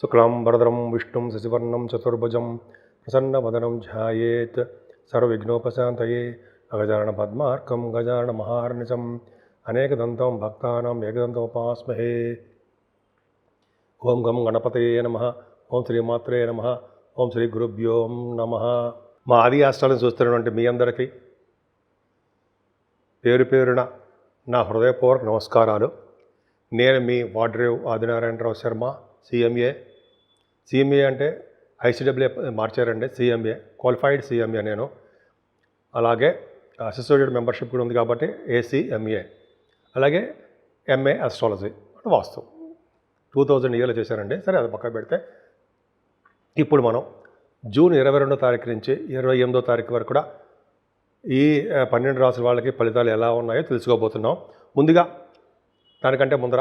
శుక్లాంబరధరం విష్ణుం శశివర్ణం చతుర్భుజం ప్రసన్నవదనం ధ్యాయేత్ సర్వవిఘ్నోపశాంతయే అగజానన పద్మార్కం గజానన మహార్నిశం అనేకదంతం భక్తానాం ఏకదంతముపాస్మహే. ఓం గం గణపతయే నమః. ఓం శ్రీమాత్రే నమః. ఓం శ్రీ గురుభ్యో నమః. మా ఆది ఆస్ట్రాలను చూస్తున్నటువంటి మీ అందరికీ పేరు పేరున నా హృదయపూర్వక నమస్కారాలు. నేను మీ వాడ్రేవ్ ఆదినారాయణరావు శర్మ, సిఎంఏ అంటే ఐసిడబ్ల్యూ మార్చారండి, సిఎంఏ క్వాలిఫైడ్ సిఎంఏ నేను. అలాగే అసోసియేటెడ్ మెంబర్షిప్ కూడా ఉంది కాబట్టి ఏసీఎంఏ. అలాగే ఎంఏ ఆస్ట్రాలజీ వాస్తు 2000 ఇయర్లో చేశారండి. సరే, అది పక్క పెడితే ఇప్పుడు మనం జూన్ 22వ తారీఖు నుంచి 28వ తారీఖు వరకు కూడా ఈ 12 రాసుల వాళ్ళకి ఫలితాలు ఎలా ఉన్నాయో తెలుసుకోబోతున్నాం. ముందుగా దానికంటే ముందర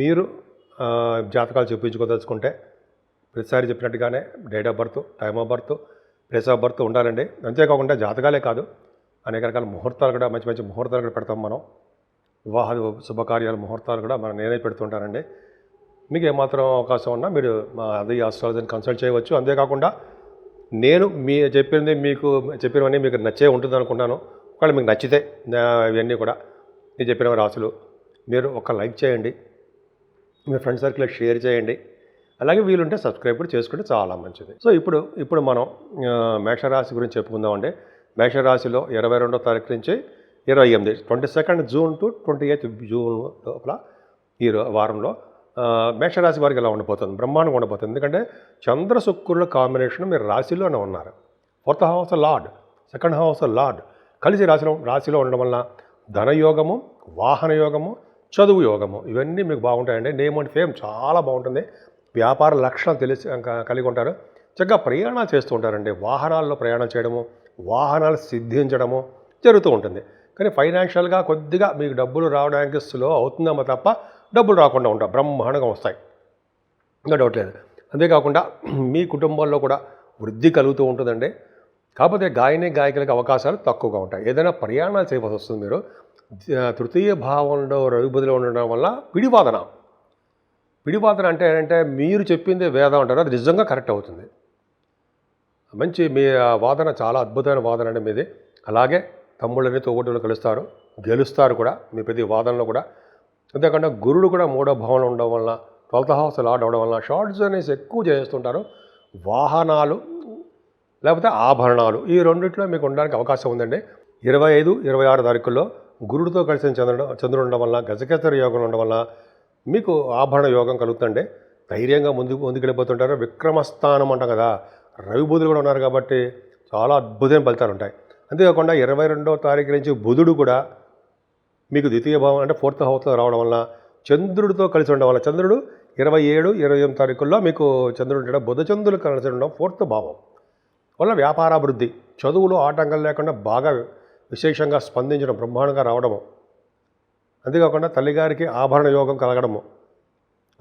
మీరు జాతకాలు చూపించుకోదలుచుకుంటే ప్రతిసారి చెప్పినట్టుగానే date of birth, time of birth, place of birth ఉండాలండి. అంతేకాకుండా జాతకాలే కాదు, అనేక రకాల ముహూర్తాలు కూడా, మంచి మంచి ముహూర్తాలు కూడా పెడతాం మనం. వివాహ శుభకార్యాల ముహూర్తాలు కూడా నేనే పెడుతుంటానండి. మీకు ఏమాత్రం అవకాశం ఉన్నా మీరు మా ఆది ఆస్ట్రాలజీని కన్సల్ట్ చేయవచ్చు. అంతేకాకుండా నేను చెప్పినవన్నీ మీకు నచ్చే ఉంటుంది అనుకుంటాను. ఒకవేళ మీకు నచ్చితే ఇవన్నీ కూడా నేను చెప్పిన రాసులు మీరు ఒక లైక్ చేయండి, మీ ఫ్రెండ్ సర్కిల్లో షేర్ చేయండి. అలాగే వీలుంటే సబ్స్క్రైబ్ కూడా చేసుకుంటే చాలా మంచిది. సో ఇప్పుడు మనం మేషరాశి గురించి చెప్పుకుందామండి. మేషరాశిలో 22వ తారీఖు నుంచి 28, 22 జూన్ టు 28 జూన్ లోపల ఈ వారంలో మేషరాశి వారికి ఎలా ఉండిపోతుంది, బ్రహ్మాండంగా ఉండిపోతుంది. ఎందుకంటే చంద్ర శుక్రుల కాంబినేషన్ మీరు రాశిలోనే ఉన్నారు. 4th house lord, 2nd house lord కలిసి రాశిలో ఉండడం వల్ల ధనయోగము, వాహన యోగము, చదువు యోగము ఇవన్నీ మీకు బాగుంటాయండి. నేమ్ అండ్ ఫేమ్ చాలా బాగుంటుంది. వ్యాపార లక్షణాలు కలిగి ఉంటారు. చక్కగా ప్రయాణాలు చేస్తూ ఉంటారండి. వాహనాల్లో ప్రయాణం చేయడము, వాహనాలు సిద్ధించడము జరుగుతూ ఉంటుంది. కానీ ఫైనాన్షియల్గా కొద్దిగా మీకు డబ్బులు రావడానికి స్లో అవుతుందేమో తప్ప డబ్బులు రాకుండా ఉంటాయి, బ్రహ్మాండంగా వస్తాయి, ఇంకా డౌట్ లేదు. అంతేకాకుండా మీ కుటుంబంలో కూడా వృద్ధి కలుగుతూ ఉంటుందండి. కాకపోతే గాయకులకు అవకాశాలు తక్కువగా ఉంటాయి. ఏదైనా ప్రయాణాలు చేయవలసి వస్తుంది. మీరు తృతీయ భావంలో రవిబుధిలో ఉండడం వల్ల పిడివాదన అంటే ఏంటంటే మీరు చెప్పిందే వేదం అంటారు, అది నిజంగా కరెక్ట్ అవుతుంది. మంచి మీ వాదన చాలా అద్భుతమైన వాదన అండి మీది. అలాగే తమ్ముళ్ళని తోబుట్టులు కలుస్తారు, గెలుస్తారు కూడా మీ ప్రతి వాదనలో కూడా. అంతేకాకుండా గురుడు కూడా 3వ భావంలో ఉండడం వల్ల, 12th హౌస్ లార్డ్ అవడం వల్ల షార్ట్ జర్నీస్ ఎక్కువ చేస్తుంటారు. వాహనాలు లేకపోతే ఆభరణాలు ఈ రెండిట్లో మీకు ఉండడానికి అవకాశం ఉందండి. 25, 26 తారీఖుల్లో గురుడితో కలిసి చంద్రుడు ఉండడం వల్ల, గజకేసరి యోగం ఉండడం వల్ల మీకు ఆభరణ యోగం కలుగుతుందండి. ధైర్యంగా ముందుకెళ్ళిపోతుంటారు. విక్రమస్థానం అంటాం కదా, రవి బుధులు కూడా ఉన్నారు కాబట్టి చాలా అద్భుతమైన ఫలితాలు ఉంటాయి. అంతేకాకుండా 22వ తారీఖు నుంచి బుధుడు కూడా మీకు ద్వితీయ భావం అంటే 4th హౌస్లో రావడం వల్ల, చంద్రుడితో కలిసి ఉండడం వల్ల, చంద్రుడు 27, 28 తారీఖుల్లో మీకు చంద్రుడు ఉంటాడు. బుధచంద్రులు కలిసి ఉండడం 4th భావం వల్ల వ్యాపారాభివృద్ధి, చదువులో ఆటంకం లేకుండా బాగా విశేషంగా స్పందించడం, బ్రహ్మాండంగా రావడము. అంతేకాకుండా తల్లిగారికి ఆభరణ యోగం కలగడము.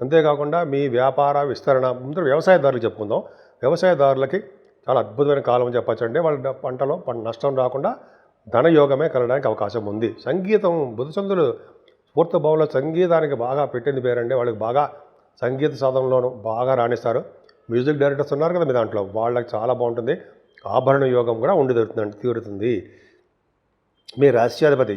అంతేకాకుండా మీ వ్యాపార విస్తరణ. ముందు వ్యవసాయదారులకు చెప్పుకుందాం. వ్యవసాయదారులకి చాలా అద్భుతమైన కాలం అని చెప్పచ్చండి. వాళ్ళ పంటలో నష్టం రాకుండా ధనయోగమే కలగడానికి అవకాశం ఉంది. సంగీతం, బుధచంద్రులు 4th భావంలో సంగీతానికి బాగా పెట్టింది పేరండి. వాళ్ళకి బాగా సంగీత సాధనలోనూ బాగా రాణిస్తారు. మ్యూజిక్ డైరెక్టర్స్ ఉన్నారు కదా మీ దాంట్లో, వాళ్ళకి చాలా బాగుంటుంది. ఆభరణ యోగం కూడా తీరుతుంది. మీ రాశ్యాధిపతి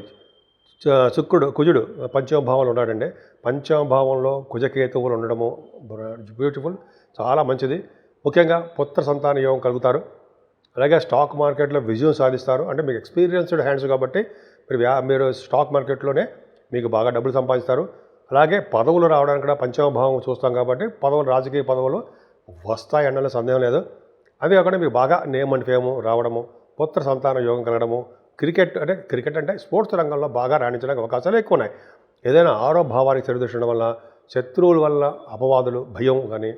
కుజుడు 5వ భావంలో ఉన్నాడండి. 5వ భావంలో కుజకేతువులు ఉండడము బ్యూటిఫుల్, చాలా మంచిది. ముఖ్యంగా పుత్ర సంతాన యోగం కలుగుతారు. అలాగే స్టాక్ మార్కెట్లో విజయం సాధిస్తారు. అంటే మీకు ఎక్స్పీరియన్స్డ్ హ్యాండ్స్ కాబట్టి మీరు స్టాక్ మార్కెట్లోనే మీకు బాగా డబ్బులు సంపాదిస్తారు. అలాగే పదవులు రావడానికి కూడా 5వ భావం చూస్తాం కాబట్టి రాజకీయ పదవులు వస్తాయి అన్నలో సందేహం లేదు. అంతేకాకుండా మీకు బాగా నేమ్ అండ్ ఫేము రావడము, పుత్ర సంతాన యోగం కలగడము. క్రికెట్ అంటే స్పోర్ట్స్ రంగంలో బాగా రాణించడానికి అవకాశాలు ఎక్కువ ఉన్నాయి. ఏదైనా 6వ భావానికి చెడుదృష్టి వల్ల, శత్రువుల వల్ల అపవాదులు, భయం కానీ,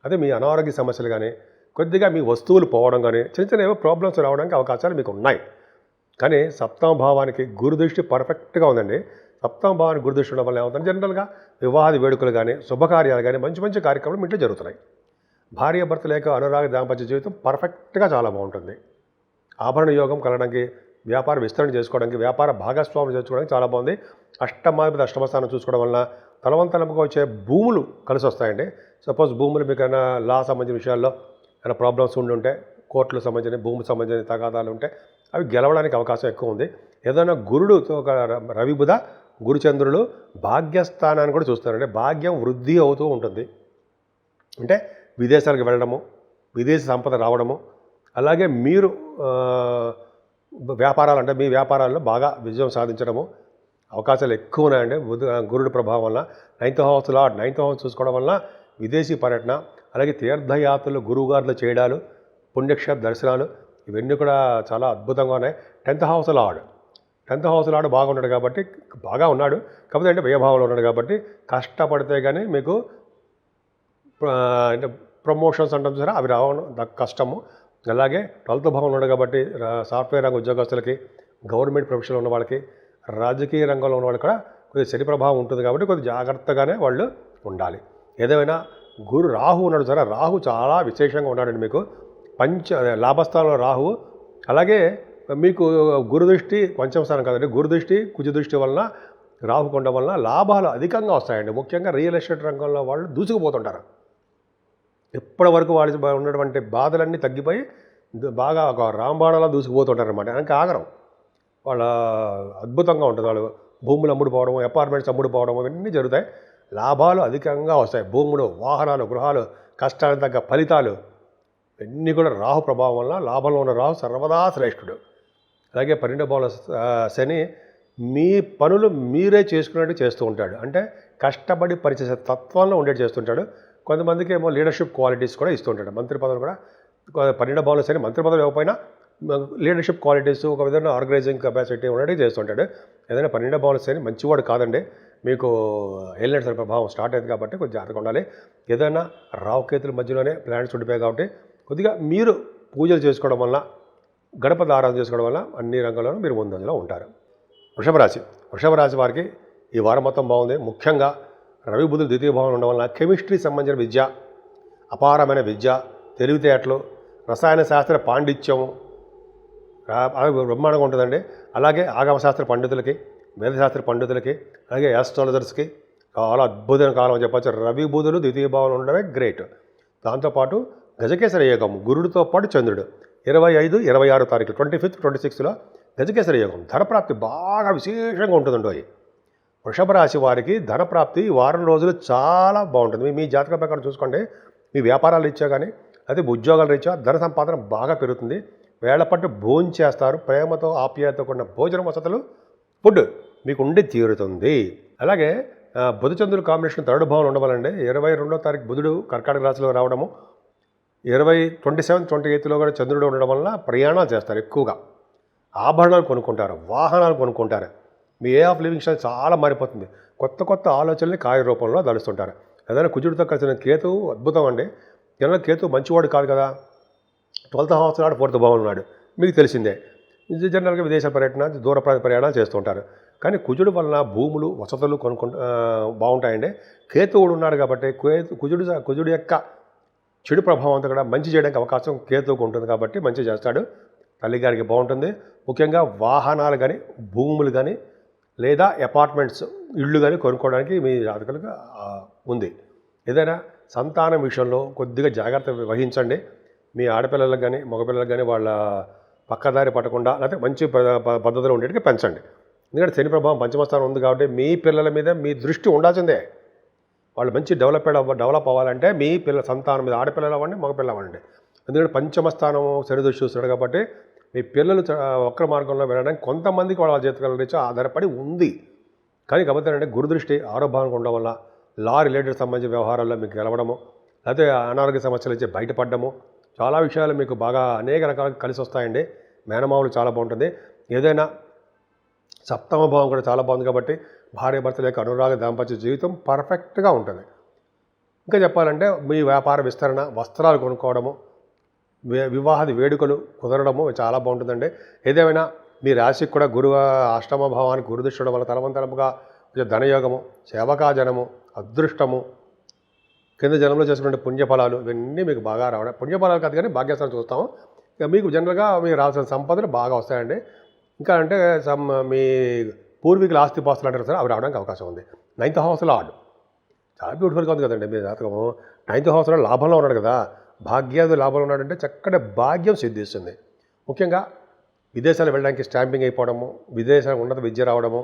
అదే మీ అనారోగ్య సమస్యలు కానీ, కొద్దిగా మీ వస్తువులు పోవడం కానీ, చిన్న ఏవో ప్రాబ్లమ్స్ రావడానికి అవకాశాలు మీకు ఉన్నాయి. కానీ 7వ భావానికి గురుదృష్టి పర్ఫెక్ట్గా ఉందండి. 7వ భావానికి గురుదృష్టి ఉండడం వల్ల ఏమవుతుంది, జనరల్గా వివాహ వేడుకలు కానీ, శుభకార్యాలు కానీ, మంచి మంచి కార్యక్రమాలు ఇంట్లో జరుగుతున్నాయి. భార్య భర్త లేక అనురాగ దాంపత్య జీవితం పర్ఫెక్ట్గా చాలా బాగుంటుంది. ఆభరణ యోగం కలగడానికి వ్యాపార విస్తరణ చేసుకోవడానికి, వ్యాపార భాగస్వాములు చేసుకోవడానికి చాలా బాగుంది. అష్టమాధిపతి అష్టమ స్థానం చూసుకోవడం వలన తలవంతలముగా వచ్చే భూములు కలిసి వస్తాయండి. సపోజ్ భూములు మీకు ఏమైనా లా సంబంధించిన విషయాల్లో ఏమైనా ప్రాబ్లమ్స్ ఉండుంటే, కోర్టులకు సంబంధించిన భూమికి సంబంధించిన తగాదాలు ఉంటే అవి గెలవడానికి అవకాశం ఎక్కువ ఉంది. ఏదైనా గురుడుతో ఒక రవి బుధ గురుచంద్రులు భాగ్యస్థానాన్ని కూడా చూస్తారంటే భాగ్యం వృద్ధి అవుతూ ఉంటుంది. అంటే విదేశాలకు వెళ్ళడము, విదేశీ సంపద రావడము, అలాగే మీరు వ్యాపారాలు అంటే మీ వ్యాపారాల్లో బాగా విజయం సాధించడము అవకాశాలు ఎక్కువ ఉన్నాయండి. గురుడు ప్రభావం వల్ల. నైన్త్ హౌస్ చూసుకోవడం వల్ల విదేశీ పర్యటన, అలాగే తీర్థయాత్రలు, గురువుగారులు చేయడాలు, పుణ్యక్షేత్ర దర్శనాలు ఇవన్నీ కూడా చాలా అద్భుతంగా ఉన్నాయి. 10th హౌస్ లార్డ్ బాగున్నాడు కాబట్టి బాగా ఉన్నాడు. కాకపోతే అంటే వ్యయభావంలో ఉన్నాడు కాబట్టి కష్టపడితే కానీ మీకు అంటే ప్రమోషన్స్ అంటాం సరే అవి రావడం కష్టము. అలాగే 12th భావంలో ఉన్నాడు కాబట్టి సాఫ్ట్వేర్ రంగ ఉద్యోగస్తులకి, గవర్నమెంట్ ప్రొఫెషన్లో ఉన్న వాళ్ళకి, రాజకీయ రంగంలో ఉన్న వాళ్ళకి కూడా కొద్దిగా శని ప్రభావం ఉంటుంది కాబట్టి కొద్దిగా జాగ్రత్తగానే వాళ్ళు ఉండాలి. ఏదేమైనా రాహు ఉన్నాడు సరే, రాహు చాలా విశేషంగా ఉన్నాడండి. మీకు లాభస్థానంలో రాహు, అలాగే మీకు గురుదృష్టి పంచమ స్థానం కాదండి, గురుదృష్టి కుజదృష్టి వలన రాహు కొండం వలన లాభాలు అధికంగా వస్తాయండి. ముఖ్యంగా రియల్ ఎస్టేట్ రంగంలో వాళ్ళు దూసుకుపోతుంటారు. ఇప్పటి వరకు వాళ్ళు ఉన్నటువంటి బాధలన్నీ తగ్గిపోయి బాగా ఒక రాంబాణలా దూసుకుపోతుంటారు అన్నమాట. ఇంకా ఆగరం వాళ్ళ అద్భుతంగా ఉంటుంది. వాళ్ళు భూములు అమ్ముడుపోవడం, అపార్ట్మెంట్స్ అమ్ముడుపోవడం ఇవన్నీ జరుగుతాయి. లాభాలు అధికంగా వస్తాయి. భూములు, వాహనాలు, గృహాలు, కష్టానికి తగ్గ ఫలితాలు ఇవన్నీ కూడా రాహు ప్రభావం వల్ల. లాభంలో ఉన్న రాహు సర్వదా శ్రేష్ఠుడు. అలాగే 12వ భావంలో శని మీ పనులు మీరే చేసుకునేట్టు చేస్తూ ఉంటాడు. అంటే కష్టపడి పనిచేసే తత్వంలో ఉండేది చేస్తుంటాడు. కొంతమందికి ఏమో లీడర్షిప్ క్వాలిటీస్ కూడా ఇస్తుంటాడు. మంత్రి పదవులు కూడా 12వ భావంలో శని మంత్రి పదవులు ఇవ్వకపోయినా లీడర్షిప్ క్వాలిటీస్, ఒక విధంగా ఆర్గనైజింగ్ కెపాసిటీ ఉన్నట్టు చేస్తుంటాడు. ఏదైనా 12వ భావంలో శని మంచివాడు కాదండి. మీకు ఏలినాటి శని ప్రభావం స్టార్ట్ అయింది కాబట్టి కొంచెం జాగ్రత్తగా ఉండాలి. ఏదైనా రావుకేతుల మధ్యలోనే ప్లానెట్స్ ఉండిపోయాయి కాబట్టి కొద్దిగా మీరు పూజలు చేసుకోవడం వల్ల, గణపతి ఆరాధన చేసుకోవడం వల్ల అన్ని రంగాల్లోనూ మీరు ముందంజలో ఉంటారు. వృషభ రాశి వారికి ఈ వారం మొత్తం బాగుంది. ముఖ్యంగా రవి బుధులు ద్వితీయ భావం ఉండడం వల్ల కెమిస్ట్రీ సంబంధించిన విద్య, అపారమైన విద్య, తెలివితేటలు, రసాయన శాస్త్ర పాండిత్యము బ్రహ్మాండంగా ఉంటుందండి. అలాగే ఆగమశాస్త్ర పండితులకి, వేదశాస్త్ర పండితులకి, అలాగే యాస్ట్రాలజర్స్కి చాలా అద్భుతమైన కాలం అని చెప్పచ్చు. రవి బుధులు ద్వితీయ భావంలో ఉండడమే గ్రేట్. దాంతోపాటు గజకేసరి యోగం, గురుడితో పాటు చంద్రుడు 25, 26 తారీఖులు 25th, 26th గజకేసరి యోగం. ధనప్రాప్తి బాగా విశేషంగా ఉంటుందండి. వృషభ రాశి వారికి ధనప్రాప్తి వారం రోజులు చాలా బాగుంటుంది. మీ జాతక ప్రకారం చూసుకోండి. మీ వ్యాపారాలు రీత్యా కానీ అదే ఉద్యోగాల రీత్యా ధన సంపాదన బాగా పెరుగుతుంది. వేళపట్టు భోజనం చేస్తారు. ప్రేమతో ఆప్యాయతతో కూడిన భోజన వసతులు, ఫుడ్ మీకు ఉండి తీరుతుంది. అలాగే బుధచంద్రుడు కాంబినేషన్ 3rd భావంలో ఉండవాలండి. 22వ తారీఖు బుధుడు కర్కాటక రాశిలో రావడము, 27, 28లో కూడా చంద్రుడు ఉండడం వల్ల ప్రయాణాలు చేస్తారు. ఎక్కువగా ఆభరణాలు కొనుక్కుంటారు, వాహనాలు కొనుక్కుంటారు. మీ వే ఆఫ్ లివింగ్ స్టైల్ చాలా మారిపోతుంది. కొత్త ఆలోచనల్ని కార్యరూపంలో దలుస్తుంటారు. ఏదైనా కుజుడితో కలిసిన కేతువు అద్భుతం అండి. జనరల్ కేతు మంచివాడు కాదు కదా. 12th హౌస్ నాడు 4th భావం ఉన్నాడు, మీకు తెలిసిందే. జనరల్గా విదేశ పర్యటన, దూర ప్రయాణాలు చేస్తుంటారు. కానీ కుజుడు వలన భూములు, వసతులు బాగుంటాయండి. కేతువుడు ఉన్నాడు కాబట్టి కుజుడు యొక్క చెడు ప్రభావం అంతా కూడా మంచి చేయడానికి అవకాశం కేతువుకు ఉంటుంది కాబట్టి మంచి చేస్తాడు. తల్లిగారికి బాగుంటుంది. ముఖ్యంగా వాహనాలు కానీ, భూములు కానీ, లేదా అపార్ట్మెంట్స్, ఇళ్ళు కానీ కొనుక్కోవడానికి మీ జాతకులకు ఉంది. ఏదైనా సంతానం విషయంలో కొద్దిగా జాగ్రత్త వహించండి. మీ ఆడపిల్లలకు కానీ మగపిల్లలకు కానీ వాళ్ళ పక్కదారి పట్టకుండా లేకపోతే మంచి పద్ధతిలో ఉండేటికి పెంచండి. ఎందుకంటే శని ప్రభావం పంచమస్థానం ఉంది కాబట్టి మీ పిల్లల మీద మీ దృష్టి ఉండాల్సిందే. వాళ్ళు మంచి డెవలప్ అవ్వాలంటే మీ సంతానం మీద, ఆడపిల్లలు అవ్వండి మగపిల్లలు అవ్వండి. ఎందుకంటే పంచమస్థానం శని దృష్టి చూస్తున్నాడు కాబట్టి మీ పిల్లలు వక్ర మార్గంలో వెళ్ళడానికి కొంతమందికి వాళ్ళ జీవితాల రీత్యా ఆధారపడి ఉంది. కానీ కాబట్టి అంటే గురుదృష్టి ఆరోగ్యంగా ఉండడం వల్ల లా రిలేటెడ్ సంబంధించిన వ్యవహారాల్లో మీకు గెలవడము, లేకపోతే అనారోగ్య సమస్యలు ఇచ్చే బయటపడము, చాలా విషయాలు మీకు బాగా అనేక రకాలుగా కలిసి వస్తాయండి. మేనమావులు చాలా బాగుంటుంది. ఏదైనా 7వ భావం కూడా చాలా బాగుంది కాబట్టి భార్యాభర్తల యొక్క అనురాగ దాంపత్య జీవితం పర్ఫెక్ట్గా ఉంటుంది. ఇంకా చెప్పాలంటే మీ వ్యాపార విస్తరణ, వస్త్రాలు కొనుక్కోవడము, వివాహాది వేడుకలు కుదరడము చాలా బాగుంటుందండి. ఏదేమైనా మీ రాశికి కూడా అష్టమ భావానికి గురుదృష్టి వల్ల తలవంతరముగా ధనయోగము, సేవకాజనము, అదృష్టము, కింద జనంలో చేసుకునే పుణ్యఫలాలు ఇవన్నీ మీకు బాగా రావడం. పుణ్యఫలాలు కాదు కానీ భాగ్యస్థానం చూస్తాము. ఇక మీకు జనరల్గా మీరు రావాల్సిన సంపదలు బాగా వస్తాయండి. ఇంకా అంటే మీ పూర్వీకుల ఆస్తిపాస్తులు అంటారు సార్, అవి రావడానికి అవకాశం ఉంది. 9th హౌస్ లార్డ్ చాలా బ్యూటిఫుల్గా ఉంది కదండి మీ జాతకము. 9th హౌస్లో లాభంలో ఉన్నాడు కదా, భాగ్యాది లాభంలో ఉన్నాడంటే చక్కటి భాగ్యం సిద్ధిస్తుంది. ముఖ్యంగా విదేశాలు వెళ్ళడానికి స్టాంపింగ్ అయిపోవడము, విదేశాల ఉన్నత విద్య రావడము,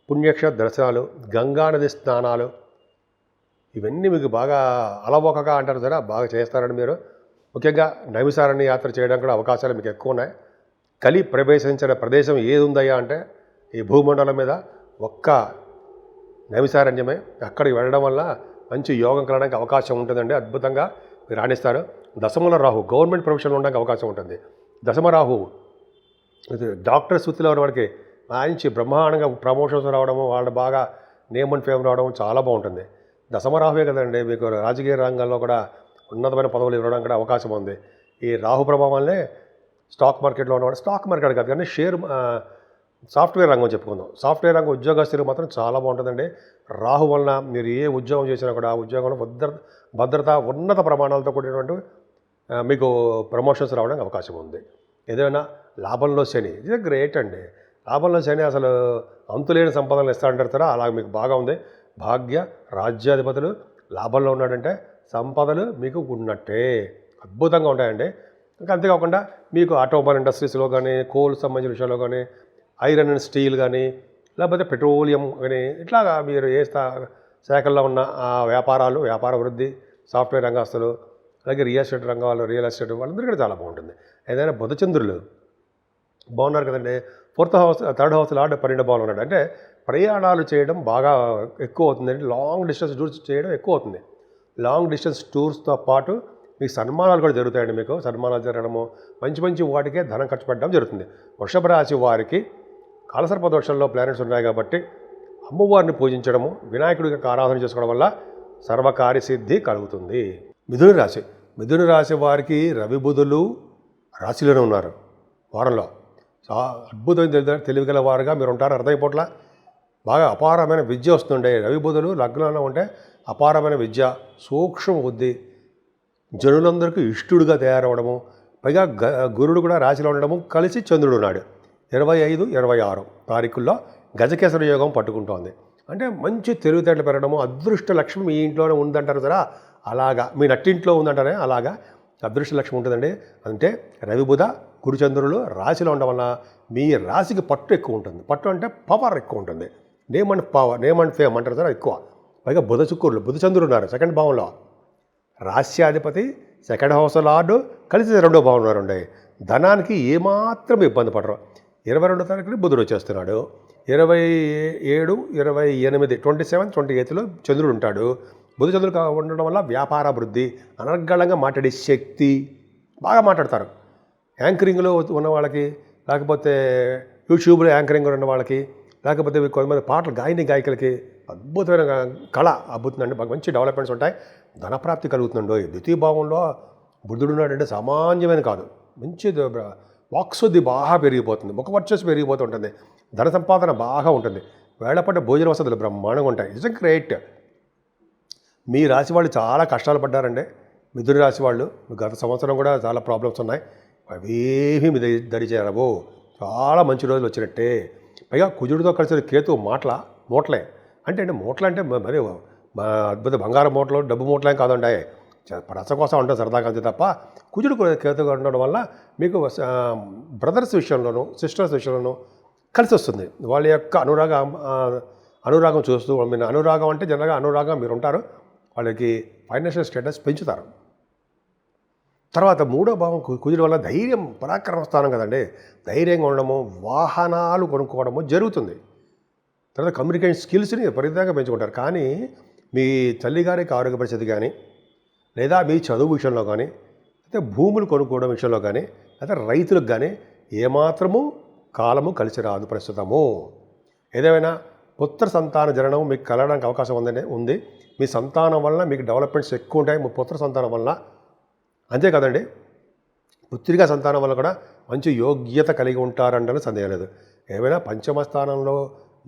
పుణ్యక్షేత్ర దర్శనాలు, గంగానది స్నానాలు, ఇవన్నీ మీకు బాగా అలవోకగా అంటారు సరే, బాగా చేస్తారని మీరు. ముఖ్యంగా నైమిసారణ్య యాత్ర చేయడానికి కూడా అవకాశాలు మీకు ఎక్కువ ఉన్నాయి. కలి ప్రవేశించిన ప్రదేశం ఏది ఉందయ్యా అంటే ఈ భూమండలం మీద ఒక్క నైమిసారణ్యమే. అక్కడికి వెళ్ళడం వల్ల మంచి యోగం కలగడానికి అవకాశం ఉంటుందండి. అద్భుతంగా మీరు రాణిస్తారు. దశమల రాహు గవర్నమెంట్ ప్రొఫెషన్లో ఉండడానికి అవకాశం ఉంటుంది. దశమ రాహు డాక్టర్ వృత్తిలో ఉన్న వాడికి మంచి బ్రహ్మాండంగా ప్రమోషన్స్ రావడము, వాళ్ళు బాగా నేమ్ అండ్ ఫేమ్ రావడం చాలా బాగుంటుంది. దశమ రాహువే కదండి మీకు రాజకీయ రంగంలో కూడా ఉన్నతమైన పదవులు ఇవ్వడం కూడా అవకాశం ఉంది. ఈ రాహు ప్రభావాలనే స్టాక్ మార్కెట్లో ఉన్నవాడు, స్టాక్ మార్కెట్ కాదు కానీ సాఫ్ట్వేర్ రంగం చెప్పుకుందాం. సాఫ్ట్వేర్ రంగం ఉద్యోగస్తులు మాత్రం చాలా బాగుంటుందండి. రాహు వలన మీరు ఏ ఉద్యోగం చేసినా కూడా ఆ ఉద్యోగంలో భద్రత ఉన్నత ప్రమాణాలతో కూడినటువంటి మీకు ప్రమోషన్స్ రావడానికి అవకాశం ఉంది. ఏదైనా లాభంలో శని, ఇది గ్రేట్ అండి. లాభంలో శని అసలు అంతులేని సంపదలు ఇస్తాడంటారు కదా, అలా మీకు బాగా ఉంది. భాగ్య రాజ్యాధిపతులు లాభంలో ఉన్నాడంటే సంపదలు మీకు ఉన్నట్టే, అద్భుతంగా ఉంటాయండి. ఇంకా అంతేకాకుండా మీకు ఆటోమొబైల్ ఇండస్ట్రీస్లో కానీ, కోల్ సంబంధించిన విషయాల్లో కానీ, ఐరన్ అండ్ స్టీల్ కానీ, లేకపోతే పెట్రోలియం కానీ, ఇట్లాగా మీరు ఏ శాఖల్లో ఉన్న వ్యాపార వృద్ధి, సాఫ్ట్వేర్ రంగస్తులు, అలాగే రియల్ ఎస్టేట్ రియల్ ఎస్టేట్ వాళ్ళందరికీ కూడా చాలా బాగుంటుంది. ఏదైనా బుధచంద్రులు బాగున్నారు కదండి. 4th house 3rd house lord 12 భావంలో ఉన్నాడు అంటే ప్రయాణాలు చేయడం బాగా ఎక్కువ అవుతుందండి. లాంగ్ డిస్టెన్స్ టూర్స్ చేయడం ఎక్కువ అవుతుంది. లాంగ్ డిస్టెన్స్ టూర్స్తో పాటు మీకు సన్మానాలు కూడా జరుగుతాయండి. మీకు సన్మానాలు జరగడము, మంచి వాటికే ధనం ఖర్చు పెట్టడం జరుగుతుంది. వృషభ రాశి వారికి కాలసర్ప దోషంలో ప్లానెట్స్ ఉన్నాయి కాబట్టి అమ్మవారిని పూజించడము, వినాయకుడికి ఆరాధన చేసుకోవడం వల్ల సర్వకార్యసిద్ధి కలుగుతుంది. మిథున రాశి వారికి రవి బుధులు రాశిలోనే ఉన్నారు వారంలో. అద్భుతమైన తెలివిగల వారుగా మీరు ఉంటారు. అర్థమైపోట్ల బాగా అపారమైన విద్య వస్తుండే. రవి బుధులు లగ్నంలో ఉంటే అపారమైన విద్య, సూక్ష్మ బుద్ధి, జనులందరికీ ఇష్టుడుగా తయారవడము, పైగా గురుడు కూడా రాశిలో ఉండడము, కలిసి చంద్రుడు ఉన్నాడు 25, 26 తారీఖుల్లో గజకేసరి యోగం పట్టుకుంటోంది. అంటే మంచి తెలివితేటలు పెరగడము, అదృష్ట లక్ష్మి మీ ఇంట్లోనే ఉందంటారు కదా, అలాగా మీ నట్టింట్లో ఉందంటారే అలాగా అదృష్ట లక్ష్మి ఉంటుందండి. అంటే రవి బుధ గురుచంద్రులు రాశిలో ఉండడం వల్ల మీ రాశికి పట్టు ఎక్కువ ఉంటుంది. పట్టు అంటే పవర్ ఎక్కువ ఉంటుంది. నేమ్ అండ్ ఫేమ్ అంటారు కదా ఎక్కువ. పైగా బుధచంద్రులు ఉన్నారు 2nd భావంలో. రాశ్యాధిపతి 2nd హౌస్ లార్డు కలిసి 2వ భావం ఉన్నారండి. ధనానికి ఏమాత్రం ఇబ్బంది పడరు. 22వ తారీఖున బుధుడు వచ్చేస్తున్నాడు. 27, 28, 27, 28లో చంద్రుడు ఉంటాడు. బుధచంద్రుడు ఉండడం వల్ల వ్యాపార వృద్ధి, అనర్గళంగా మాట్లాడే శక్తి, బాగా మాట్లాడతారు. యాంకరింగ్లో ఉన్న వాళ్ళకి, లేకపోతే యూట్యూబ్లో యాంకరింగ్ ఉన్న వాళ్ళకి, లేకపోతే కొంతమంది పాటలు గాయకులకి అద్భుతమైన కళ అద్భుతుందండి. బాగా మంచి డెవలప్మెంట్స్ ఉంటాయి. ధనప్రాప్తి కలుగుతుందండి. ద్వితీయ భావంలో బుధుడు ఉన్నాడంటే సామాన్యమైన కాదు. మంచి వాక్శుద్ధి బాగా పెరిగిపోతుంది, ముఖ వర్చస్సు పెరిగిపోతుంటుంది, ధన సంపాదన బాగా ఉంటుంది, వేళపడ్డ భోజన వసతులు బ్రహ్మాండంగా ఉంటాయి. It's great. మీ రాశి వాళ్ళు చాలా కష్టాలు పడ్డారండి. మిథున రాశి వాళ్ళు గత సంవత్సరం కూడా చాలా ప్రాబ్లమ్స్ ఉన్నాయి. అవేమీ మీ దరిచేరవు. చాలా మంచి రోజులు వచ్చినట్టే. పైగా కుజుడితో కలిసిన కేతు మూటలే అంటే మూటలు అంటే మరి అద్భుత బంగారం మూటలు, డబ్బు మూటలేం కాదండి. రస కోసం ఉంటుంది సరదాగా అంతే తప్ప. కుజుడు కేతుగా ఉండడం వల్ల మీకు బ్రదర్స్ విషయంలోనూ, సిస్టర్స్ విషయంలోనూ కలిసి వస్తుంది. వాళ్ళ యొక్క అనురాగం చూస్తూ, మీరు అనురాగం అంటే జనరల్గా అనురాగం మీరు ఉంటారు, వాళ్ళకి ఫైనాన్షియల్ స్టేటస్ పెంచుతారు. తర్వాత 3వ భావం కుజుడు వల్ల ధైర్యం, పరాక్రమ స్థానం కదండి. ధైర్యంగా ఉండడము, వాహనాలు కొనుక్కోవడము జరుగుతుంది. తర్వాత కమ్యూనికేషన్ స్కిల్స్ని విపరీతంగా పెంచుకుంటారు. కానీ మీ తల్లిగారికి ఆరోగ్య పరిస్థితి కానీ, లేదా మీ చదువు విషయంలో కానీ, అయితే భూములు కొనుక్కోవడం విషయంలో కానీ, అయితే రైతులకు కానీ ఏమాత్రము కాలము కలిసి రాదు ప్రస్తుతము. ఏదేమైనా పుత్ర సంతాన జననం మీకు కలగడానికి అవకాశం ఉంది. మీ సంతానం వల్ల మీకు డెవలప్మెంట్స్ ఎక్కువ ఉంటాయి. మీ పుత్ర సంతానం వల్ల అంతే కదండి. పుత్రికా సంతానం వల్ల కూడా మంచి యోగ్యత కలిగి ఉంటారంటే సందేహం లేదు. ఏమైనా పంచమ స్థానంలో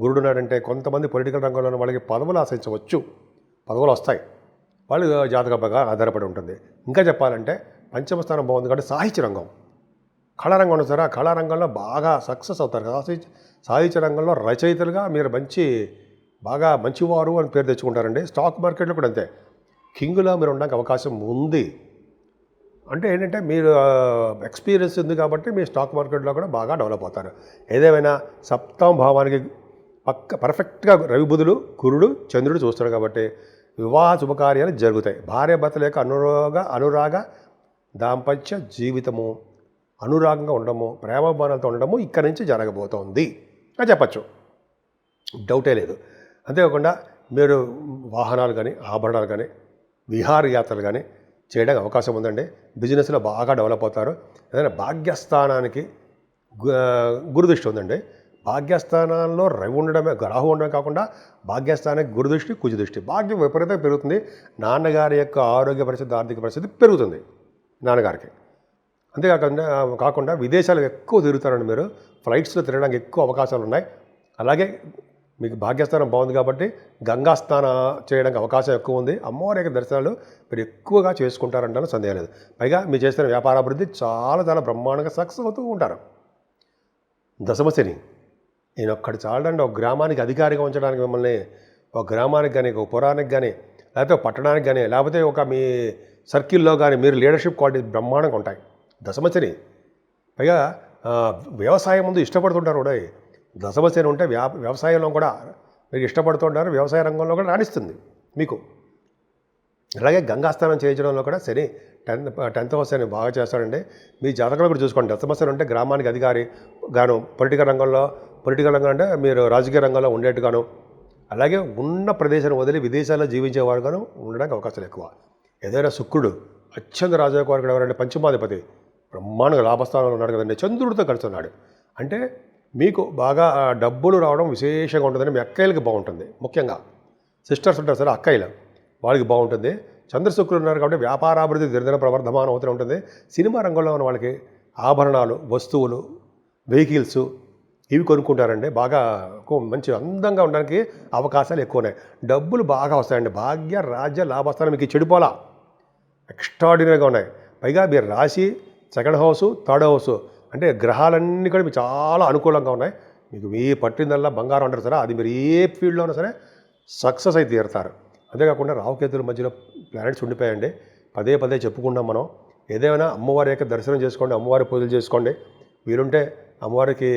గురుడు ఉన్నాడంటే కొంతమంది పొలిటికల్ రంగంలో ఉన్న వాళ్ళకి పదవులు ఆశించవచ్చు, పదవులు వస్తాయి. వాళ్ళు జాతక బాగా ఆధారపడి ఉంటుంది. ఇంకా చెప్పాలంటే పంచమ స్థానం బాగుంది కాబట్టి సాహిత్య రంగం, కళారంగం ఉంది సార్, ఆ కళారంగంలో బాగా సక్సెస్ అవుతారు. సాహిత్య రంగంలో రచయితలుగా మీరు బాగా మంచివారు అని పేరు తెచ్చుకుంటారండి. స్టాక్ మార్కెట్లో కూడా అంతే, కింగ్లా మీరు ఉండడానికి అవకాశం ఉంది. అంటే ఏంటంటే మీరు ఎక్స్పీరియన్స్ ఉంది కాబట్టి మీ స్టాక్ మార్కెట్లో కూడా బాగా డెవలప్ అవుతారు. ఏదేమైనా సప్తమ భావానికి పర్ఫెక్ట్గా రవి బుధులు గురుడు చంద్రుడు చూస్తాడు కాబట్టి వివాహ శుభకార్యాలు జరుగుతాయి. భార్యాభర్తల యొక్క అనురాగ దాంపత్య జీవితము, అనురాగంగా ఉండడము, ప్రేమాభిమానాలతో ఉండడము ఇక్కడి నుంచి జరగబోతోంది అని చెప్పచ్చు, డౌటే లేదు. అంతేకాకుండా మీరు వాహనాలు కానీ ఆభరణాలు కానీ విహారయాత్రలు కానీ చేయడానికి అవకాశం ఉందండి. బిజినెస్లో బాగా డెవలప్ అవుతారు. ఏదైనా భాగ్యస్థానానికి గురుదృష్టి ఉందండి. భాగ్యస్థానాల్లో రవి ఉండడమే, రాహు ఉండడమే కాకుండా భాగ్యస్థానానికి గురుదృష్టి కుజదృష్టి, భాగ్యం విపరీతంగా పెరుగుతుంది. నాన్నగారి యొక్క ఆరోగ్య పరిస్థితి, ఆర్థిక పరిస్థితి పెరుగుతుంది నాన్నగారికి. కాకుండా విదేశాలకు ఎక్కువ తిరుగుతారండి మీరు, ఫ్లైట్స్లో తిరగడానికి ఎక్కువ అవకాశాలు ఉన్నాయి. అలాగే మీకు భాగ్యస్థానం బాగుంది కాబట్టి గంగా స్నానం చేయడానికి అవకాశం ఎక్కువ ఉంది. అమ్మవారి యొక్క దర్శనాలు మీరు ఎక్కువగా చేసుకుంటారంటాను, సందేహం లేదు. పైగా మీరు చేస్తున్న వ్యాపారాభివృద్ధి చాలా బ్రహ్మాండంగా సక్సెస్ అవుతూ ఉంటారు. దశమశని నేను ఒక్కడి చాలండి ఒక గ్రామానికి అధికారిగా ఉంచడానికి, మిమ్మల్ని ఒక గ్రామానికి కానీ, ఒక పురానికి కానీ, లేకపోతే పట్టణానికి కానీ, లేకపోతే ఒక మీ సర్కిల్లో కానీ మీరు లీడర్షిప్ క్వాలిటీస్ బ్రహ్మాండంగా ఉంటాయి. దశమశని పైగా వ్యవసాయం ముందు ఇష్టపడుతుంటారు కూడా. దశమశని ఉంటే వ్యవసాయంలో కూడా మీరు ఇష్టపడుతుంటారు, వ్యవసాయ రంగంలో కూడా రాణిస్తుంది మీకు. అలాగే గంగాస్నానం చేయించడంలో కూడా శని 10th హౌస్ అని బాగా చేస్తాడండి. మీ జాతకంలో కూడా చూసుకోండి. దశమశని ఉంటే గ్రామానికి అధికారి గాను, పొలిటికల్ రంగం అంటే మీరు రాజకీయ రంగంలో ఉండేట్టుగాను, అలాగే ఉన్న ప్రదేశాన్ని వదిలి విదేశాల్లో జీవించేవారుగాను ఉండడానికి అవకాశాలు ఎక్కువ. ఏదైనా శుక్రుడు అత్యంత రాజకీయ ఎవరంటే పంచమాధిపతి బ్రహ్మాండంగా లాభస్థానంలో ఉన్నాడు కదండి, చంద్రుడితో కలుస్తున్నాడు. అంటే మీకు బాగా డబ్బులు రావడం విశేషంగా ఉంటుందని మీ అక్కయ్యలకి బాగుంటుంది. ముఖ్యంగా సిస్టర్స్ ఉంటారు సరే, అక్కయ్యలు వాళ్ళకి బాగుంటుంది. చంద్రశుక్రులు ఉన్నారు కాబట్టి వ్యాపారాభివృద్ధి దినదిన ప్రవర్ధమానం అవుతూ ఉంటుంది. సినిమా రంగంలో ఉన్న వాళ్ళకి ఆభరణాలు, వస్తువులు, వెహికల్స్ ఇవి కొనుక్కుంటారండి. బాగా మంచి అందంగా ఉండడానికి అవకాశాలు ఎక్కువ ఉన్నాయి. డబ్బులు బాగా వస్తాయండి. భాగ్య రాజ్య లాభస్థానం మీకు చెడిపోలా, ఎక్స్ట్రాడినరీగా ఉన్నాయి. పైగా మీరు రాశి 2nd హౌస్ 3rd హౌస్ అంటే గ్రహాలన్నీ కూడా మీకు చాలా అనుకూలంగా ఉన్నాయి. మీకు మీ పట్టిందల్లా బంగారం అంటారు సరే, అది మీరు ఏ ఫీల్డ్లో ఉన్నా సరే సక్సెస్ అయితే తీరుతారు. అంతేకాకుండా రాహుకేతుల మధ్యలో ప్లానెట్స్ ఉండిపోయండి. పదే చెప్పుకున్నాం మనం. ఏదైనా అమ్మవారి యొక్క దర్శనం చేసుకోండి, అమ్మవారి పూజలు చేసుకోండి. వీలుంటే అమ్మవారికి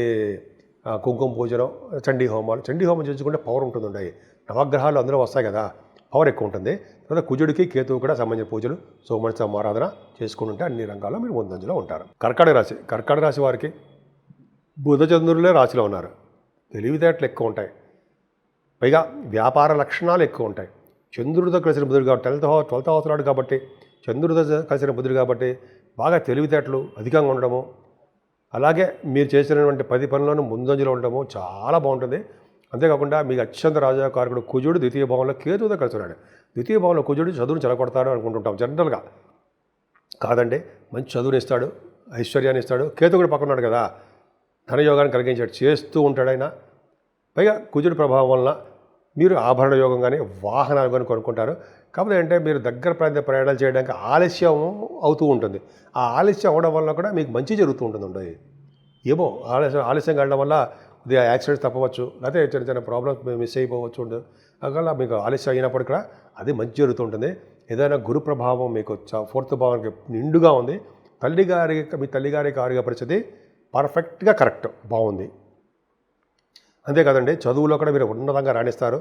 కుంకుమ పూజనం, చండీ హోమం చేసుకుంటే పవర్ ఉంటుందండి. నవగ్రహాలు అందులో వస్తాయి కదా, పవర్ ఎక్కువ ఉంటుంది. తర్వాత కుజుడికి కేతువు కూడా సంబంధించిన పూజలు, సోమవారం ఆరాధన చేసుకుంటుంటే అన్ని రంగాల్లో మీరు ముందంజలో ఉంటారు. కర్కాటక రాశి వారికి బుధచంద్రులే రాశిలో ఉన్నారు. తెలివితేటలు ఎక్కువ ఉంటాయి. పైగా వ్యాపార లక్షణాలు ఎక్కువ ఉంటాయి. చంద్రుడితో కలిసిన బుధుడు కాబట్టి 12th హౌస్ నాడు కాబట్టి, చంద్రుడితో కలిసిన బుధుడు కాబట్టి బాగా తెలివితేటలు అధికంగా ఉండడము, అలాగే మీరు చేసినటువంటి 10 పనులను ముందంజలో ఉండడము చాలా బాగుంటుంది. అంతేకాకుండా మీకు అత్యంత రాజకారకుడు కుజుడు 2వ భావంలో కేతువుతో కలిసి ఉన్నాడు. 2వ భావంలో కుజుడు చదువును చెడగొడతాడు అనుకుంటుంటాం జనరల్గా. కాదండి, మంచి చదువుని ఇస్తాడు, ఐశ్వర్యాన్ని ఇస్తాడు. కేతు కూడా పక్కన ఉన్నాడు కదా, ధనయోగాన్ని కలిగించాడు, చేస్తూ ఉంటాడు ఆయన. పైగా కుజుడి ప్రభావం వలన మీరు ఆభరణ యోగం కానీ వాహనాలు కానీ కొనుక్కుంటారు. కాకపోతే అంటే మీరు దగ్గర ప్రాంత ప్రయాణాలు చేయడానికి ఆలస్యం అవుతూ ఉంటుంది. ఆ ఆలస్యం అవడం వల్ల కూడా మీకు మంచి జరుగుతూ ఉంటుంది. ఏమో ఆలస్యంగా వెళ్ళడం వల్ల కొద్దిగా యాక్సిడెంట్స్ తప్పవచ్చు, లేకపోతే చిన్న ప్రాబ్లమ్స్ మిస్ అయిపోవచ్చు. అందువల్ల మీకు ఆలస్యం అయినప్పుడు కూడా అది మంచి జరుగుతుంటుంది. ఏదైనా గురు ప్రభావం మీకు 4th భావానికి నిండుగా ఉంది. మీ తల్లిగారికి ఆరోగ్య పరిస్థితి పర్ఫెక్ట్గా కరెక్ట్ బాగుంది. అంతేకాదండి, చదువులో కూడా మీరు ఉన్నతంగా రాణిస్తారు.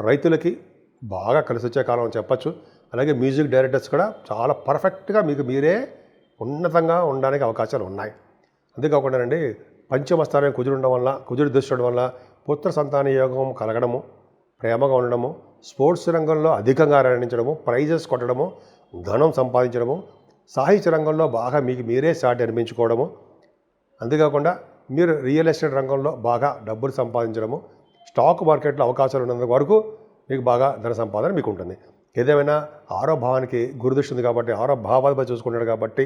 రైతులకి బాగా కలిసి వచ్చే కాలం అని చెప్పచ్చు. అలాగే మ్యూజిక్ డైరెక్టర్స్ కూడా చాలా పర్ఫెక్ట్గా మీకు మీరే ఉన్నతంగా ఉండడానికి అవకాశాలు ఉన్నాయి. అంతేకాకుండానండి, పంచమ స్థానం కుజుడు ఉండడం వల్ల, కుజుడు దృష్టి ఉండడం వల్ల పుత్ర సంతాన యోగం కలగడము, ప్రేమగా ఉండడము, స్పోర్ట్స్ రంగంలో అధికంగా రాణించడము, ప్రైజెస్ కొట్టడము, ధనం సంపాదించడము, సాహిత్య రంగంలో బాగా మీకు మీరే సాటి అనిపించుకోవడము, అంతేకాకుండా మీరు రియల్ ఎస్టేట్ రంగంలో బాగా డబ్బులు సంపాదించడము, స్టాక్ మార్కెట్లో అవకాశాలు ఉన్నంత వరకు మీకు బాగా ధన సంపాదన మీకు ఉంటుంది. ఏదేమైనా 6వ భావానికి గురుదృష్టి ఉంది కాబట్టి, 6వ భావాధిపతి చూసుకుంటాడు కాబట్టి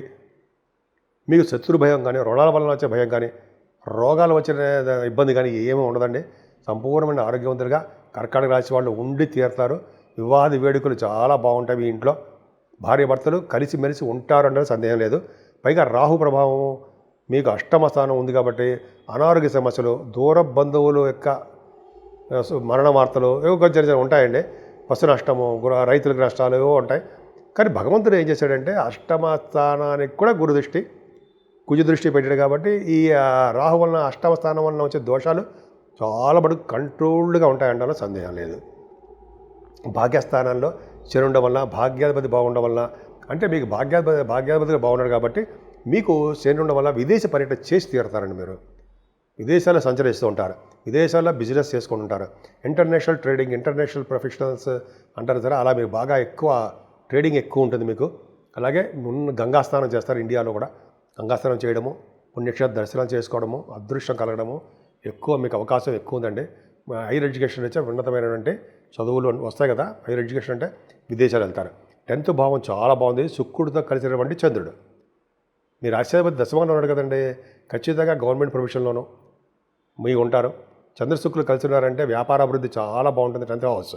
మీకు శత్రు భయం కానీ, రుణాల వలన వచ్చే భయం కానీ, రోగాలు వచ్చిన ఇబ్బంది కానీ ఏమీ ఉండదండి. సంపూర్ణమైన ఆరోగ్యవంతులుగా కర్కాటక రాశి వాళ్ళు ఉండి తీరుతారు. వివాహ వేడుకలు చాలా బాగుంటాయి. మీ ఇంట్లో భార్య భర్తలు కలిసిమెలిసి ఉంటారు అంటే సందేహం లేదు. పైగా రాహు ప్రభావం మీకు అష్టమ స్థానం ఉంది కాబట్టి అనారోగ్య సమస్యలు, దూర బంధువులు యొక్క మరణ వార్తలు ఏవో కొంచెం చిన్న ఉంటాయండి. పశు నష్టము, రైతులకు నష్టాలు ఏవో ఉంటాయి. కానీ భగవంతుడు ఏం చేశాడంటే అష్టమ స్థానానికి కూడా గురు దృష్టి, కుజ దృష్టి పెట్టాడు కాబట్టి ఈ రాహు వలన అష్టమ స్థానం వలన వచ్చే దోషాలు చాలా మటుకు కంట్రోల్డ్గా ఉంటాయంటే సందేహం లేదు. భాగ్యస్థానంలో శని ఉండడం వల్ల, భాగ్యాధిపతి బాగుండడం వల్ల, అంటే మీకు భాగ్యాధిపతిగా బాగున్నాడు కాబట్టి మీకు శని ఉండడం వల్ల విదేశీ పర్యటన చేసి తీరుతారండి. మీరు విదేశాల్లో సంచరిస్తూ ఉంటారు, విదేశాల్లో బిజినెస్ చేసుకుంటుంటారు. ఇంటర్నేషనల్ ట్రేడింగ్, ఇంటర్నేషనల్ ప్రొఫెషనల్స్ అంటారు సరే, అలా మీకు బాగా ఎక్కువ ట్రేడింగ్ ఎక్కువ ఉంటుంది మీకు. అలాగే గంగాస్నానం చేస్తారు ఇండియాలో కూడా. గంగాస్నానం చేయడము, పుణ్యక్షేత్ర దర్శనం చేసుకోవడము, అదృష్టం కలగడము ఎక్కువ మీకు అవకాశం ఎక్కువ ఉందండి. హైయర్ ఎడ్యుకేషన్ వచ్చే ఉన్నతమైనటువంటి చదువులు వస్తాయి కదా. హైయర్ ఎడ్యుకేషన్ అంటే విదేశాలు వెళ్తారు. 10th భావం చాలా బాగుంది. శుక్రుడితో కలిసినటువంటి చంద్రుడు. మీ రాష్ట్రాధిపతి దశమంలో ఉన్నాడు కదండి, ఖచ్చితంగా గవర్నమెంట్ ప్రొఫెషన్లోనూ మీరు ఉంటారు. చంద్రశుక్రులు కలిసి ఉన్నారంటే వ్యాపార అభివృద్ధి చాలా బాగుంటుంది 10th హౌస్.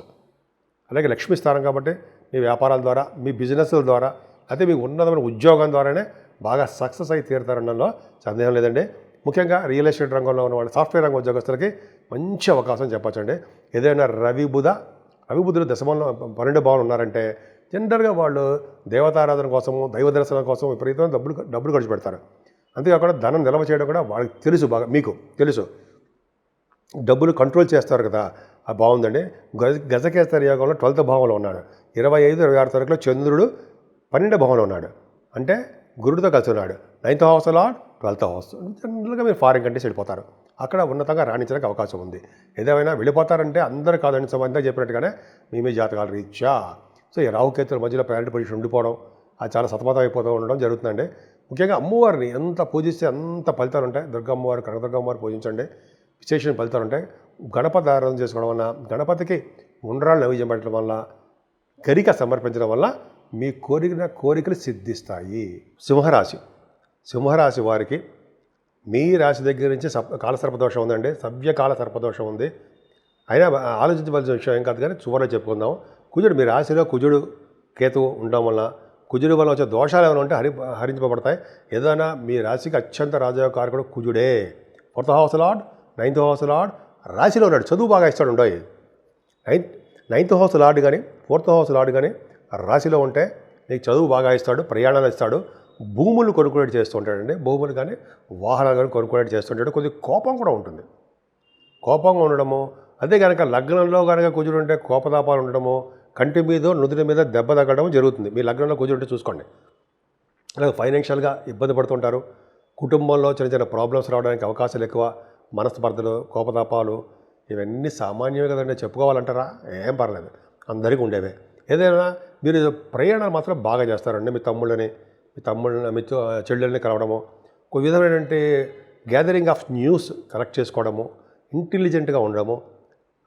అలాగే లక్ష్మీ స్థానం కాబట్టి మీ వ్యాపారాల ద్వారా, మీ బిజినెస్ల ద్వారా, అయితే మీ ఉన్నతమైన ఉద్యోగం ద్వారానే బాగా సక్సెస్ అయి తీరుతారనడంలో సందేహం లేదండి. ముఖ్యంగా రియల్ ఎస్టేట్ రంగంలో ఉన్న వాళ్ళు, సాఫ్ట్వేర్ రంగ ఉద్యోగస్తులకి మంచి అవకాశం చెప్పచ్చండి. ఏదైనా రవి బుధులు దశమంలో 12 భావనలు ఉన్నారంటే జనరల్గా వాళ్ళు దేవతారాధన కోసము, దైవ దర్శనం కోసం విపరీతమైన డబ్బులు ఖర్చు పెడతారు. అంతేకాకుండా ధనం నిల్వ చేయడం కూడా వాళ్ళకి తెలుసు, బాగా మీకు తెలుసు. డబ్బులు కంట్రోల్ చేస్తారు కదా, అది బాగుందండి. గజకేసరి యోగంలో 12th భావంలో ఉన్నాడు. 25, 26 తారీఖులో చంద్రుడు 12వ భావంలో ఉన్నాడు. అంటే గురుడితో కలిసి ఉన్నాడు. 9th house lord 12th house. జనరల్గా మీరు ఫారిన్ కంట్రీస్ వెళ్ళిపోతారు, అక్కడ ఉన్నతంగా రాణించడానికి అవకాశం ఉంది. ఏదేమైనా వెళ్ళిపోతారంటే అందరూ కాదండి, సంబంధంగా చెప్పినట్టుగానే మీ జాతకాల రీత్యా. సో ఈ రాహుకేతుల మధ్యలో ప్రయారిటీ పొజిషన్ ఉండిపోవడం, అది చాలా సతమతం అయిపోతూ ఉండడం జరుగుతుందండి. ముఖ్యంగా అమ్మవారిని ఎంత పూజిస్తే అంత ఫలితాలు ఉంటాయి. దుర్గమ్మవారు, కనకదుర్గమ్మవారు పూజించండి, విశేషమైన ఫలితాలు ఉంటాయి. గణపతి ఆరాధన చేసుకోవడం వల్ల, గణపతికి ఉండ్రాళ్ళు నైవేద్యం పెట్టడం వల్ల, గరిక సమర్పించడం వల్ల మీ కోరికలు సిద్ధిస్తాయి. సింహరాశి వారికి మీ రాశి దగ్గర నుంచి కాలసర్పదోషం ఉందండి, సవ్యకాల సర్పదోషం ఉంది. అయినా ఆలోచించవలసిన విషయం ఏం కాదు, కానీ చివరిలో చెప్పుకుందాం. కుజుడు, మీ రాశిలో కుజుడు కేతువు ఉండడం వల్ల, కుజుడు వల్ల వచ్చే దోషాలు ఏమైనా ఉంటే హరించబడతాయి. ఏదైనా మీ రాశికి అత్యంత రాజయోగకారకుడు కుజుడే. 4th house lord, 9th house lord రాశిలో ఉన్నాడు. చదువు బాగా ఇస్తాడు ఉండవు. 9th హౌస్ లార్డ్ కానీ 4th హౌస్ లార్డ్ కానీ రాశిలో ఉంటే మీకు చదువు బాగా ఇస్తాడు, ప్రయాణాలు ఇస్తాడు, భూములు కొనుక్కునేది చేస్తూ ఉంటాడండి. భూములు కానీ వాహనాలు కానీ కొనుక్కునేది చేస్తుంటాడు. కొద్దిగా కోపం కూడా ఉంటుంది. కోపంగా ఉండడము, అదే కనుక లగ్నంలో కనుక కుజుడు ఉంటే కోపతాపాలు ఉండడము, కంటి మీద నుదుటి మీద దెబ్బ తగ్గడం జరుగుతుంది. మీ లగ్నంలో కుజుడు ఉంటే చూసుకోండి. అలాగే ఫైనాన్షియల్గా ఇబ్బంది పడుతుంటారు. కుటుంబంలో చిన్న చిన్న ప్రాబ్లమ్స్ రావడానికి అవకాశాలు ఎక్కువ. మనస్పర్ధలు, కోపతాపాలు ఇవన్నీ సామాన్యమే కదండి. చెప్పుకోవాలంటారా? ఏం పర్లేదు, అందరికీ ఉండేవే. ఏదైనా మీరు ప్రయాణాలు మాత్రం బాగా చేస్తారండి. మీ తమ్ముళ్ళని, మీ చెల్లెల్ని కలవడము, ఒక విధమైనటువంటి గ్యాదరింగ్ ఆఫ్ న్యూస్ కలెక్ట్ చేసుకోవడము, ఇంటెలిజెంట్గా ఉండడము,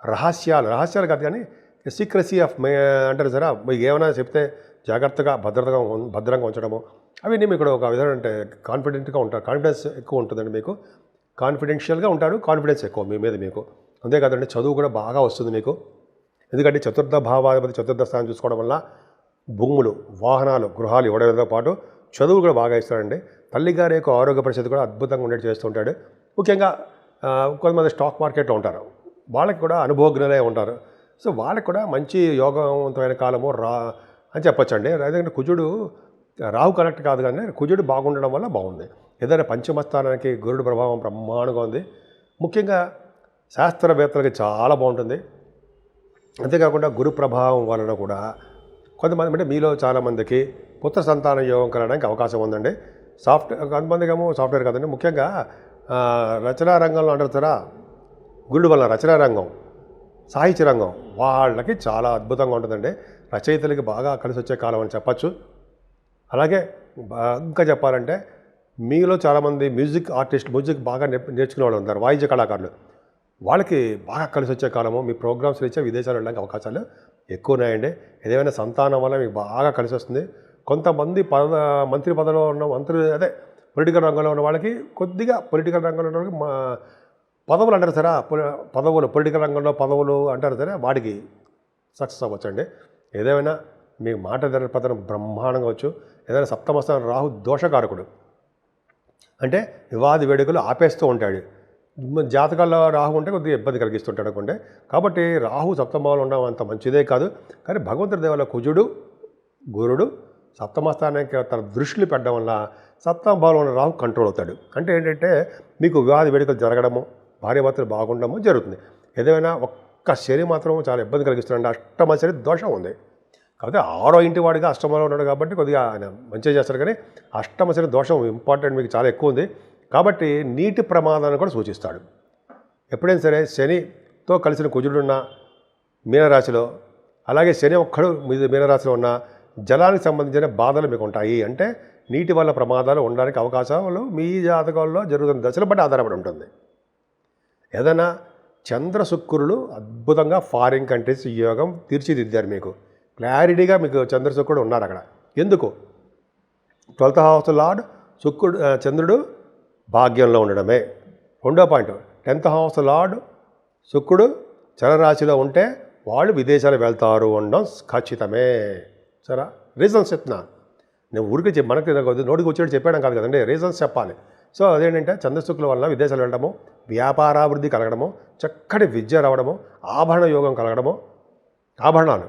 రహస్యాలు కాదు కానీ సీక్రసీ ఆఫ్ అంటారు సరే, మీకు ఏమైనా చెప్తే జాగ్రత్తగా భద్రంగా ఉంచడము, అవన్నీ మీకు ఒక విధంగా అంటే కాన్ఫిడెంట్గా ఉంటారు. కాన్ఫిడెన్స్ ఎక్కువ ఉంటుందండి మీకు. కాన్ఫిడెన్షియల్గా ఉంటాడు, కాన్ఫిడెన్స్ ఎక్కువ మీ మీద మీకు. అంతేకాదండి చదువు కూడా బాగా వస్తుంది మీకు. ఎందుకంటే చతుర్థ భావాధిపతి చతుర్థ స్థానం చూసుకోవడం వల్ల భూములు, వాహనాలు, గృహాలు ఇవ్వడంతో పాటు చదువు కూడా బాగా ఇస్తాడండి. తల్లిగారి యొక్క ఆరోగ్య పరిస్థితి కూడా అద్భుతంగా ఉండేది చేస్తుంటాడు. ముఖ్యంగా కొంతమంది స్టాక్ మార్కెట్లో ఉంటారు, వాళ్ళకి కూడా అనుభవజ్ఞులే ఉంటారు. సో వాళ్ళకి కూడా మంచి యోగవంతమైన కాలము అని చెప్పొచ్చండి. ఎందుకంటే కుజుడు రాహు కనెక్ట్ కాదు, కానీ కుజుడు బాగుండడం వల్ల బాగుంది. ఏదైనా పంచమస్థానానికి గురుడు ప్రభావం బ్రహ్మాండంగా ఉంది. ముఖ్యంగా శాస్త్రవేత్తలకి చాలా బాగుంటుంది. అంతేకాకుండా గురు ప్రభావం వలన కూడా కొంతమంది, అంటే మీలో చాలామందికి పుత్ర సంతాన యోగం కలగడానికి అవకాశం ఉందండి. కొంతమందికి ఏమో సాఫ్ట్వేర్ కాదండి, ముఖ్యంగా రచనా రంగంలో అంటారు కదా, గురుడు వల్ల రచనా రంగం, సాహిత్య రంగం వాళ్ళకి చాలా అద్భుతంగా ఉంటుందండి. రచయితలకి బాగా కలిసి వచ్చే కాలం అని చెప్పచ్చు. అలాగే ఇంకా చెప్పాలంటే మీలో చాలామంది మ్యూజిక్ బాగా నేర్చుకునే వాళ్ళు ఉంటారు, వాయిద్య కళాకారులు, వాళ్ళకి బాగా కలిసి వచ్చే కాలము. మీ ప్రోగ్రామ్స్ ఇచ్చే విదేశాలు వెళ్ళడానికి అవకాశాలు ఎక్కువ ఉన్నాయండి. ఏదైనా సంతానం వల్ల మీకు బాగా కలిసి వస్తుంది. కొంతమంది మంత్రి పదవిలో ఉన్న పొలిటికల్ రంగంలో ఉన్న వాళ్ళకి కొద్దిగా, పొలిటికల్ రంగంలో ఉన్న వాళ్ళకి పదవులు అంటారు సరే, పొలిటికల్ రంగంలో పదవులు అంటారు సరే, వాడికి సక్సెస్ అవ్వచ్చండి. ఏదేమైనా మీ మాట ధరపతనం బ్రహ్మాండంగా వచ్చు. ఏదైనా సప్తమస్థానం రాహు దోషకారకుడు, అంటే వివాద వేడుకలు ఆపేస్తూ ఉంటాడు. జాతకాల్లో రాహు ఉంటే కొద్దిగా ఇబ్బంది కలిగిస్తుంటాడు అనుకోండి. కాబట్టి రాహు సప్తమంలో ఉండడం అంత మంచిదే కాదు. కానీ భగవంతుడి దయ వల్ల కుజుడు గురుడు సప్తమ స్థానానికి తన దృష్టిని పెట్టడం వల్ల సప్తమ భావంలో ఉన్న రాహు కంట్రోల్ అవుతాడు. అంటే ఏంటంటే మీకు వివాద వేడుకలు జరగడము, భార్యాభర్తలు బాగుండడము జరుగుతుంది. ఏదైనా ఒక్క శని మాత్రం చాలా ఇబ్బంది కలిగిస్తున్నాడు. అష్టమ శని దోషం ఉంది. కాకపోతే 6వ ఇంటి వాడిగా అష్టమంలో ఉన్నాడు కాబట్టి కొద్దిగా ఆయన మంచిగా చేస్తాడు. కానీ అష్టమ శని దోషం ఇంపార్టెంట్ మీకు చాలా ఎక్కువ ఉంది. కాబట్టి నీటి ప్రమాదాన్ని కూడా సూచిస్తాడు. ఎప్పుడైనా సరే శనితో కలిసిన కుజుడున్న మీనరాశిలో, అలాగే శని ఒక్కడు మీనరాశిలో ఉన్న జలానికి సంబంధించిన బాధలు మీకు ఉంటాయి. అంటే నీటి వల్ల ప్రమాదాలు ఉండడానికి అవకాశాలు మీ జాతకాల్లో జరుగుతున్న దశలు బట్టి ఆధారపడి ఉంటుంది. ఏదైనా చంద్ర శుక్రులు అద్భుతంగా ఫారిన్ కంట్రీస్ యోగం తీర్చిదిద్దారు. మీకు క్లారిటీగా మీకు చంద్ర శుక్రుడు ఉన్నారు అక్కడ. ఎందుకు? 12th హౌస్ లార్డ్ శుక్రుడు చంద్రుడు భాగ్యంలో ఉండడమే. రెండో పాయింట్, 10th హౌస్ లార్డ్ శుక్రుడు చలరాశిలో ఉంటే వాళ్ళు విదేశాలు వెళ్తారు అనడం ఖచ్చితమే. సరే, రీజన్స్ చెప్తున్నా. నేను ఊరికి మనకి నోటికి వచ్చేటి చెప్పాను కాదు కదండి, రీజన్స్ చెప్పాలి. సో అదేంటంటే చంద్రశుక్ల వల్ల విదేశాలు వెళ్ళడము, వ్యాపారాభివృద్ధి కలగడము, చక్కటి విద్య రావడము, ఆభరణ యోగం కలగడము, ఆభరణాలు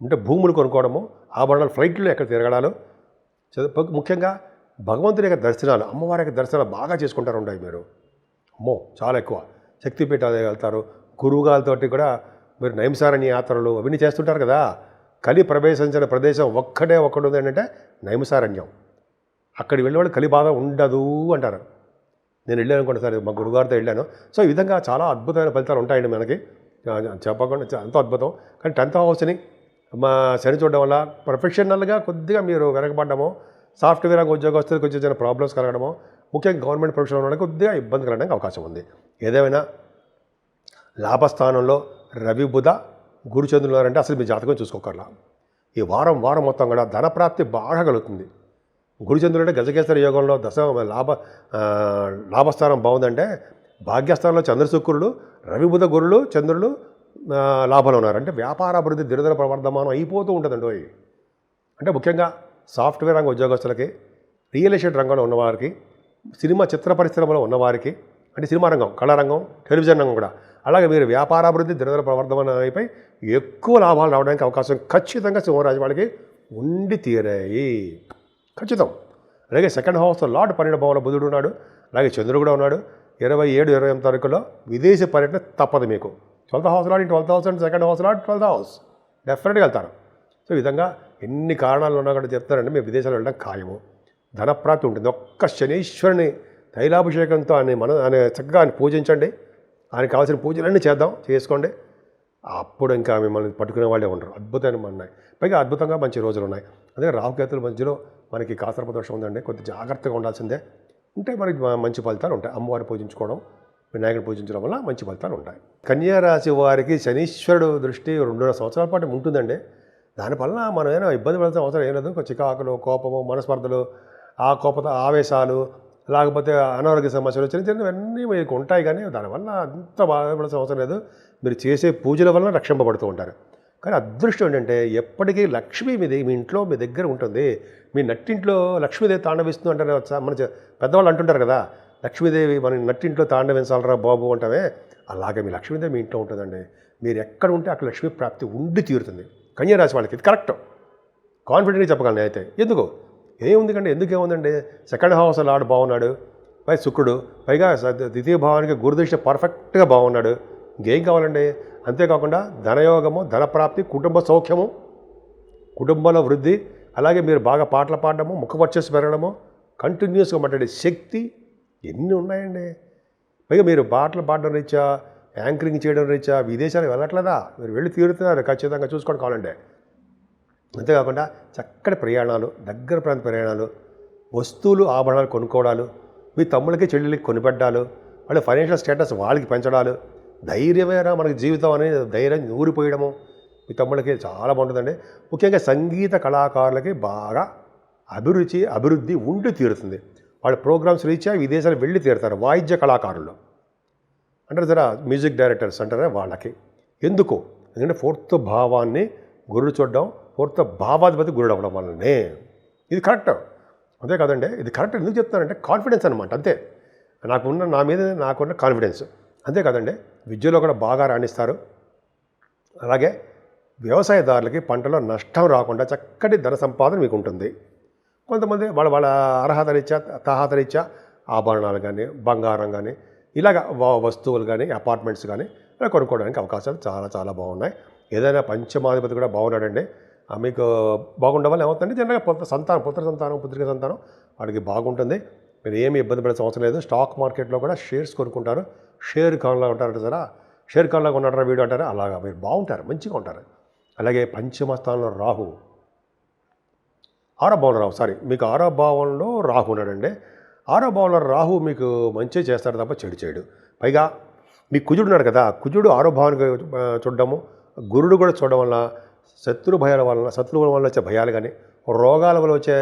అంటే భూములు కొనుక్కోవడము, ఆభరణాలు ఫ్లైట్లు ఎక్కడ తిరగడాలు, ముఖ్యంగా భగవంతుని యొక్క దర్శనాలు, అమ్మవారి యొక్క దర్శనాలు బాగా చేసుకుంటారు ఉంటాయి మీరు. అమ్మో చాలా ఎక్కువ శక్తిపీఠాలు వెళ్తారు. గురువుగాలతోటి కూడా మీరు నైమిసారణ్య యాత్రలు అవన్నీ చేస్తుంటారు కదా. కలి ప్రవేశించిన ప్రదేశం ఒక్కటే ఉంది ఏంటంటే నైమిసారణ్యం. అక్కడికి వెళ్ళేవాళ్ళు కలి బాధ ఉండదు అంటారు. నేను వెళ్ళాను అనుకోండి సార్, మా గురుగారితో వెళ్ళాను. సో ఈ విధంగా చాలా అద్భుతమైన ఫలితాలు ఉంటాయండి మనకి, చెప్పకుండా ఎంతో అద్భుతం. కానీ 10th హౌస్ని మా శని చూడడం వల్ల ప్రొఫెషనల్గా కొద్దిగా మీరు వెనకబడ్డము, సాఫ్ట్వేర్ ఉద్యోగస్తులకు కొంచెం చిన్న ప్రాబ్లమ్స్ కలగడము, ముఖ్యంగా గవర్నమెంట్ ప్రొఫెషన్ ఉండడానికి కొద్దిగా ఇబ్బంది కలగడానికి అవకాశం ఉంది. ఏదేమైనా లాభస్థానంలో రవి బుధ గురుచంద్రులు ఉన్నారంటే అసలు మీ జాతకం చూసుకోకర్లా. ఈ వారం మొత్తం కూడా ధనప్రాప్తి బాగా కలుగుతుంది. గురుచంద్రుడు అంటే గజకేసరి యోగంలో లాభస్థానం బాగుందంటే భాగ్యస్థానంలో చంద్రశుక్రుడు, రవి బుధ గురులు చంద్రులు లాభంలో ఉన్నారు. అంటే వ్యాపారాభివృద్ధి దినదిన ప్రవర్ధమానం అయిపోతూ ఉంటుందండి. అంటే ముఖ్యంగా సాఫ్ట్వేర్ రంగ ఉద్యోగస్తులకి, రియల్ ఎస్టేట్ రంగంలో ఉన్నవారికి, సినిమా చిత్ర పరిశ్రమలో ఉన్నవారికి, అంటే సినిమా రంగం, కళారంగం, టెలివిజన్ రంగం కూడా, అలాగే మీరు వ్యాపారాభివృద్ధి దినదిన ప్రవర్ధమానం అయిపోయి ఎక్కువ లాభాలు రావడానికి అవకాశం ఖచ్చితంగా సింహరాశి వాళ్ళకి ఉండి తీరాయి, ఖచ్చితం. అలాగే 2nd హౌస్ లార్డ్ 12వ భావంలో బుధుడు ఉన్నాడు, అలాగే చంద్రుడు కూడా ఉన్నాడు. 27, 28 తారీఖులో విదేశీ పర్యటన తప్పదు మీకు. 12th house lord 12th house and 2nd house lord 12th house డెఫినెట్గా వెళ్తారు. సో ఈ విధంగా ఎన్ని కారణాలు ఉన్నా కూడా చెప్తారంటే మేము విదేశాలు వెళ్ళడం ఖాయము. ధనప్రాప్తి ఉంటుంది. ఒక్క శనీశ్వరుని తైలాభిషేకంతో ఆయన చక్కగా ఆయన పూజించండి. ఆయనకు కావాల్సిన పూజలన్నీ చేసుకోండి. అప్పుడు ఇంకా మిమ్మల్ని పట్టుకునే వాళ్ళే ఉండరు. అద్భుతమైన ఉన్నాయి. పైగా అద్భుతంగా మంచి రోజులు ఉన్నాయి. అదే రాహుకేతుల మధ్యలో మనకి కాసర్ప దోషం ఉందండి. కొద్దిగా జాగ్రత్తగా ఉండాల్సిందే. ఉంటే మనకి మంచి ఫలితాలు ఉంటాయి. అమ్మవారిని పూజించుకోవడం, వినాయకుడిని పూజించడం వల్ల మంచి ఫలితాలు ఉంటాయి. కన్యా రాశి వారికి శనీశ్వరుడు దృష్టి 2.5 సంవత్సరాల పాటు ఉంటుందండి. దానివల్ల మనం ఏమైనా ఇబ్బంది పడాల్సిన అవసరం ఏం లేదు. చికాకులు, కోపము, మనస్పర్ధలు, ఆ ఆవేశాలు, లేకపోతే అనారోగ్య సమస్యలు చిన్నవన్నీ మీకు ఉంటాయి. కానీ దానివల్ల అంత బాధపడాల్సిన అవసరం లేదు. మీరు చేసే పూజల వల్ల రక్షింపబడుతూ ఉంటారు. కానీ అదృష్టం ఏంటంటే ఎప్పటికీ లక్ష్మీ మీ ఇంట్లో మీ దగ్గర ఉంటుంది. మీ నట్టింట్లో లక్ష్మీదేవి తాండవిస్తుంది అంటారు. మన పెద్దవాళ్ళు అంటుంటారు కదా, లక్ష్మీదేవి మన నట్టింట్లో తాండవించాలరా బాబు అంటామే. అలాగే మీ లక్ష్మీదేవి మీ ఇంట్లో ఉంటుందండి. మీరు ఎక్కడ ఉంటే అక్కడ లక్ష్మీ ప్రాప్తి ఉండి తీరుతుంది. కన్యా రాశి వాళ్ళకి ఇది కరెక్ట్, కాన్ఫిడెంట్గా చెప్పగలను అయితే. ఎందుకు ఏముంది కంటే ఎందుకేముందండి, 2nd హౌస్ లార్డ్ బాగున్నాడు, పై శుక్రుడు, పైగా 2వ భావానికి గురుదృష్టి పర్ఫెక్ట్గా బాగున్నాడు. ఇంకేం కావాలండి? అంతేకాకుండా ధనయోగము, ధనప్రాప్తి, కుటుంబ సౌఖ్యము, కుటుంబంలో వృద్ధి, అలాగే మీరు బాగా పాటలు పాడడము, ముఖ వర్చస్సు పెరగడము, కంటిన్యూస్గా మాట్లాడే శక్తి, ఎన్ని ఉన్నాయండి. పైగా మీరు పాటలు పాడడం రీత్యా, యాంకరింగ్ చేయడం రీత్యా విదేశాలకు వెళ్ళట్లేదా? మీరు వెళ్ళి తీరుతున్నారు, ఖచ్చితంగా చూసుకోవడం కావాలంటే. అంతేకాకుండా చక్కటి ప్రయాణాలు, దగ్గర ప్రాంత ప్రయాణాలు, వస్తువులు ఆభరణాలు కొనుక్కోవడాలు, మీ తమ్ముళ్ళకి చెల్లెలకి కొనిపెట్టాలు, వాళ్ళ ఫైనాన్షియల్ స్టేటస్ వాళ్ళకి పెంచడాలు, ధైర్యమేరా మనకి జీవితం అనేది ధైర్యం ఊరిపోయడము మీ తమ్ముళ్ళకి చాలా బాగుంటుందండి. ముఖ్యంగా సంగీత కళాకారులకి బాగా అభివృద్ధి ఉండి తీరుతుంది. వాళ్ళ ప్రోగ్రామ్స్ రీత్యా విదేశాలు వెళ్ళి తీరుతారు. వాయిద్య కళాకారులు అంటారు జరా, మ్యూజిక్ డైరెక్టర్స్ అంటారా వాళ్ళకి. ఎందుకు? ఎందుకంటే 4th భావాన్ని గురుడు చూడడం, 4th భావాధిపతి గురుడు అవ్వడం వల్లనే. ఇది కరెక్ట్. అదే కదండి, ఇది కరెక్ట్ ఎందుకు చెప్తున్నానంటే కాన్ఫిడెన్స్ అనమాట, అంతే. నా మీద నాకున్న కాన్ఫిడెన్స్ అంతే కదండి. విద్యలో కూడా బాగా రాణిస్తారు. అలాగే వ్యవసాయదారులకి పంటలో నష్టం రాకుండా చక్కటి ధన సంపాదన మీకు ఉంటుంది. కొంతమంది వాళ్ళ అర్హతరీత్యా తాహతరీత్యా ఆభరణాలు కానీ, బంగారం కానీ, ఇలాగ వస్తువులు కానీ, అపార్ట్మెంట్స్ కానీ ఇలా కొనుక్కోవడానికి అవకాశాలు చాలా చాలా బాగున్నాయి. ఏదైనా పంచమాధిపతి కూడా బాగున్నాడండి. మీకు బాగుండడం వల్ల ఏమవుతుందంటే జనరల్గా పుత్ర సంతానం, పుత్రిక సంతానం వాడికి బాగుంటుంది. మీరు ఏమి ఇబ్బంది పడాల్సిన అవసరం లేదు. స్టాక్ మార్కెట్లో కూడా షేర్స్ కొనుక్కుంటారు. షేర్ ఖాన్లా ఉంటారంట సారా, షేర్ ఖాన్లాగా ఉన్నారా వీడు అంటారా, అలాగా మీరు బాగుంటారు, మంచిగా ఉంటారు. అలాగే పంచమ స్థానంలో రాహు, మీకు ఆరో భావంలో రాహు ఉన్నాడండి. ఆరో భావంలో రాహు మీకు మంచి చేస్తాడు తప్ప చెడు చేయడు. పైగా మీ కుజుడు ఉన్నాడు కదా, కుజుడు ఆరో భావానికి చూడడము, గురుడు కూడా చూడడం వల్ల శత్రువుల వల్ల వచ్చే భయాలు కానీ, రోగాల వల్ల వచ్చే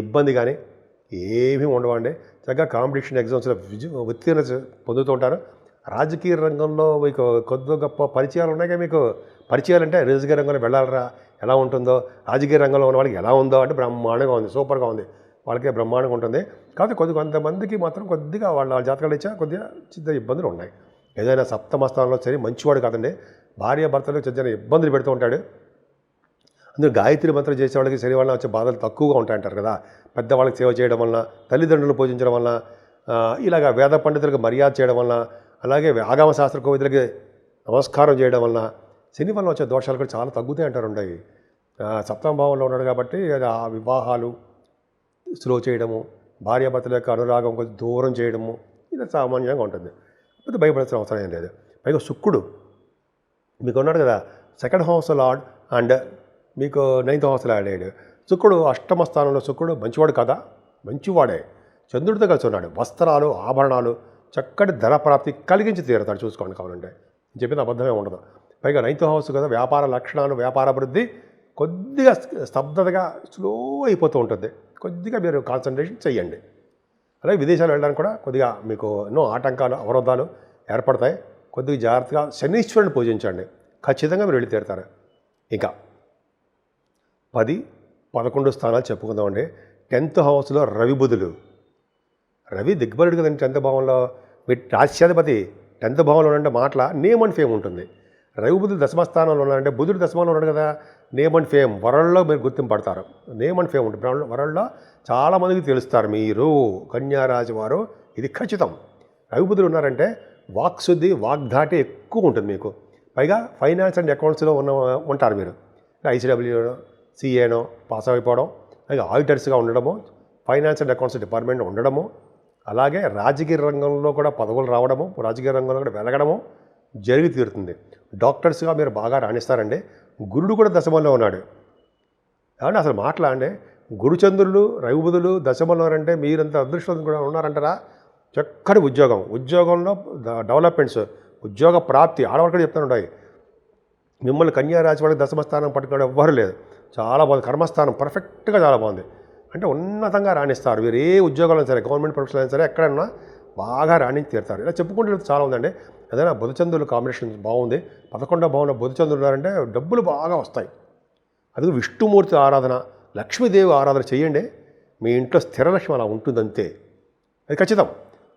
ఇబ్బంది కానీ ఏమీ ఉండవండి. చక్కగా కాంపిటీషన్ ఎగ్జామ్స్లో ఉత్తీర్ణత పొందుతూ ఉంటారు. రాజకీయ రంగంలో మీకు కొద్ది గొప్ప పరిచయాలు ఉన్నాయి. మీకు పరిచయాలు అంటే రాజకీయ రంగంలో వెళ్ళాలరా ఎలా ఉంటుందో, రాజకీయ రంగంలో ఉన్న వాళ్ళకి ఎలా ఉందో అంటే బ్రహ్మాండంగా ఉంది, సూపర్గా ఉంది, వాళ్ళకే బ్రహ్మాండంగా ఉంటుంది. కాకపోతే కొంతమందికి మాత్రం కొద్దిగా వాళ్ళ జాతకాలు ఇచ్చా కొద్దిగా చిన్న ఇబ్బందులు ఉన్నాయి. ఏదైనా సప్తమ స్థానంలో సరే మంచివాడు కాదండి, భార్య భర్తలకు చిన్న ఇబ్బందులు పెడుతూ ఉంటాడు. అందులో గాయత్రి మంత్రం చేసేవాళ్ళకి శరీరం వల్ల వచ్చే బాధలు తక్కువగా ఉంటాయంటారు కదా. పెద్దవాళ్ళకి సేవ చేయడం వలన, తల్లిదండ్రులను పూజించడం వలన, ఇలాగ వేద పండితులకు మర్యాద చేయడం వలన, అలాగే ఆగమ శాస్త్ర కోవిదులకి నమస్కారం చేయడం వలన శని వలన వచ్చే దోషాలు కూడా చాలా తగ్గుతాయి అంటారు. ఉన్నాయి సప్తమ భావంలో ఉన్నాడు కాబట్టి ఆ వివాహాలు స్లో చేయడము, భార్యాభర్తల యొక్క అనురాగం కొంచెం దూరం చేయడము ఇది సామాన్యంగా ఉంటుంది. అయితే భయపడాల్సిన అవసరం ఏం లేదు. పైగా శుక్రుడు మీకు ఉన్నాడు కదా, సెకండ్ హౌస్ లార్డ్ అండ్ మీకు 9th హౌస్ లార్డ్ అయ్యాడు. శుక్రుడు అష్టమ స్థానంలో, శుక్రుడు మంచివాడు కదా, మంచివాడే, చంద్రుడితో కలిసి ఉన్నాడు. వస్త్రాలు, ఆభరణాలు, చక్కటి ధన ప్రాప్తి కలిగించి తీరుతాడు. చూసుకోండి కావాలంటే, చెప్పింది అబద్ధమే ఉండదు. పైగా 9th హౌస్ కదా, వ్యాపార లక్షణాలు, వ్యాపార అభివృద్ధి కొద్దిగా స్తబ్దతగా స్లో అయిపోతూ ఉంటుంది. కొద్దిగా మీరు కాన్సన్ట్రేషన్ చేయండి. అలాగే విదేశాలు వెళ్ళడానికి కూడా కొద్దిగా మీకు ఎన్నో ఆటంకాలు, అవరోధాలు ఏర్పడతాయి. కొద్దిగా జాగ్రత్తగా శనీశ్వరుని పూజించండి, ఖచ్చితంగా మీరు వెళ్ళి తీరుతారు. ఇంకా 10, 11 స్థానాలు చెప్పుకుందామండి. 10th హౌస్లో రవి బుధులు. రవి దిగ్బలుడు కదండి 10th భావంలో. మీ రాశ్యాధిపతి 10th భావంలో ఉంటే మాటల నేమ్ అండ్ ఫేమ్ ఉంటుంది. రవి బుధుడు దశమ స్థానంలో ఉన్నారంటే, బుధుడు దశమంలో ఉన్నాడు కదా, నేమ్ అండ్ ఫేమ్ వరల్డ్లో మీరు గుర్తింపడతారు. నేమ్ అండ్ ఫేమ్ ఉంటుంది వరల్డ్లో, చాలామందికి తెలుస్తారు. మీరు కన్యారాశి వారు ఇది ఖచ్చితం. రవి బుధుడు ఉన్నారంటే వాక్శుద్ధి, వాగ్ధాటి ఎక్కువ ఉంటుంది మీకు. పైగా ఫైనాన్స్ అండ్ అకౌంట్స్లో ఉంటారు మీరు. ఐసీడబ్ల్యూనో, సిఏనో పాస్ అయిపోవడం, అలాగే ఆడిటర్స్గా ఉండడము, ఫైనాన్స్ అండ్ అకౌంట్స్ డిపార్ట్మెంట్ ఉండడము, అలాగే రాజకీయ రంగంలో కూడా పదవులు రావడము, రాజకీయ రంగంలో కూడా వెలగడము జరిగి తీరుతుంది. డాక్టర్స్గా మీరు బాగా రాణిస్తారండి. గురుడు కూడా దశమంలో ఉన్నాడు. కాబట్టి అసలు మాట్లాడండి, గురుచంద్రులు, రవిబుధులు దశమంలో ఉన్నారంటే మీరంత అదృష్టం కూడా ఉన్నారంటారా. చక్కటి ఉద్యోగంలో డెవలప్మెంట్స్, ఉద్యోగ ప్రాప్తి ఆడవాళ్ళు కూడా చెప్తాను. మిమ్మల్ని కన్యారాశి వాళ్ళకి దశమ స్థానం పట్టుకోవడం ఎవ్వరు లేదు. చాలా బాగుంది. కర్మస్థానం పర్ఫెక్ట్గా చాలా బాగుంది. అంటే ఉన్నతంగా రాణిస్తారు. మీరు ఏ ఉద్యోగాలు సరే, గవర్నమెంట్ ప్రొఫెషనల్ అయినా సరే, ఎక్కడైనా బాగా రాణించి తీరుతారు. ఇలా చెప్పుకుంటే చాలా ఉందండి. ఏదైనా బుధచంద్రుల కాంబినేషన్ బాగుంది. 11వ భావంలో బుధచంద్రులు ఉన్నారంటే డబ్బులు బాగా వస్తాయి. అది విష్ణుమూర్తి ఆరాధన, లక్ష్మీదేవి ఆరాధన చేయండి. మీ ఇంట్లో స్థిర లక్ష్మి అలా ఉంటుందంతే, అది ఖచ్చితం.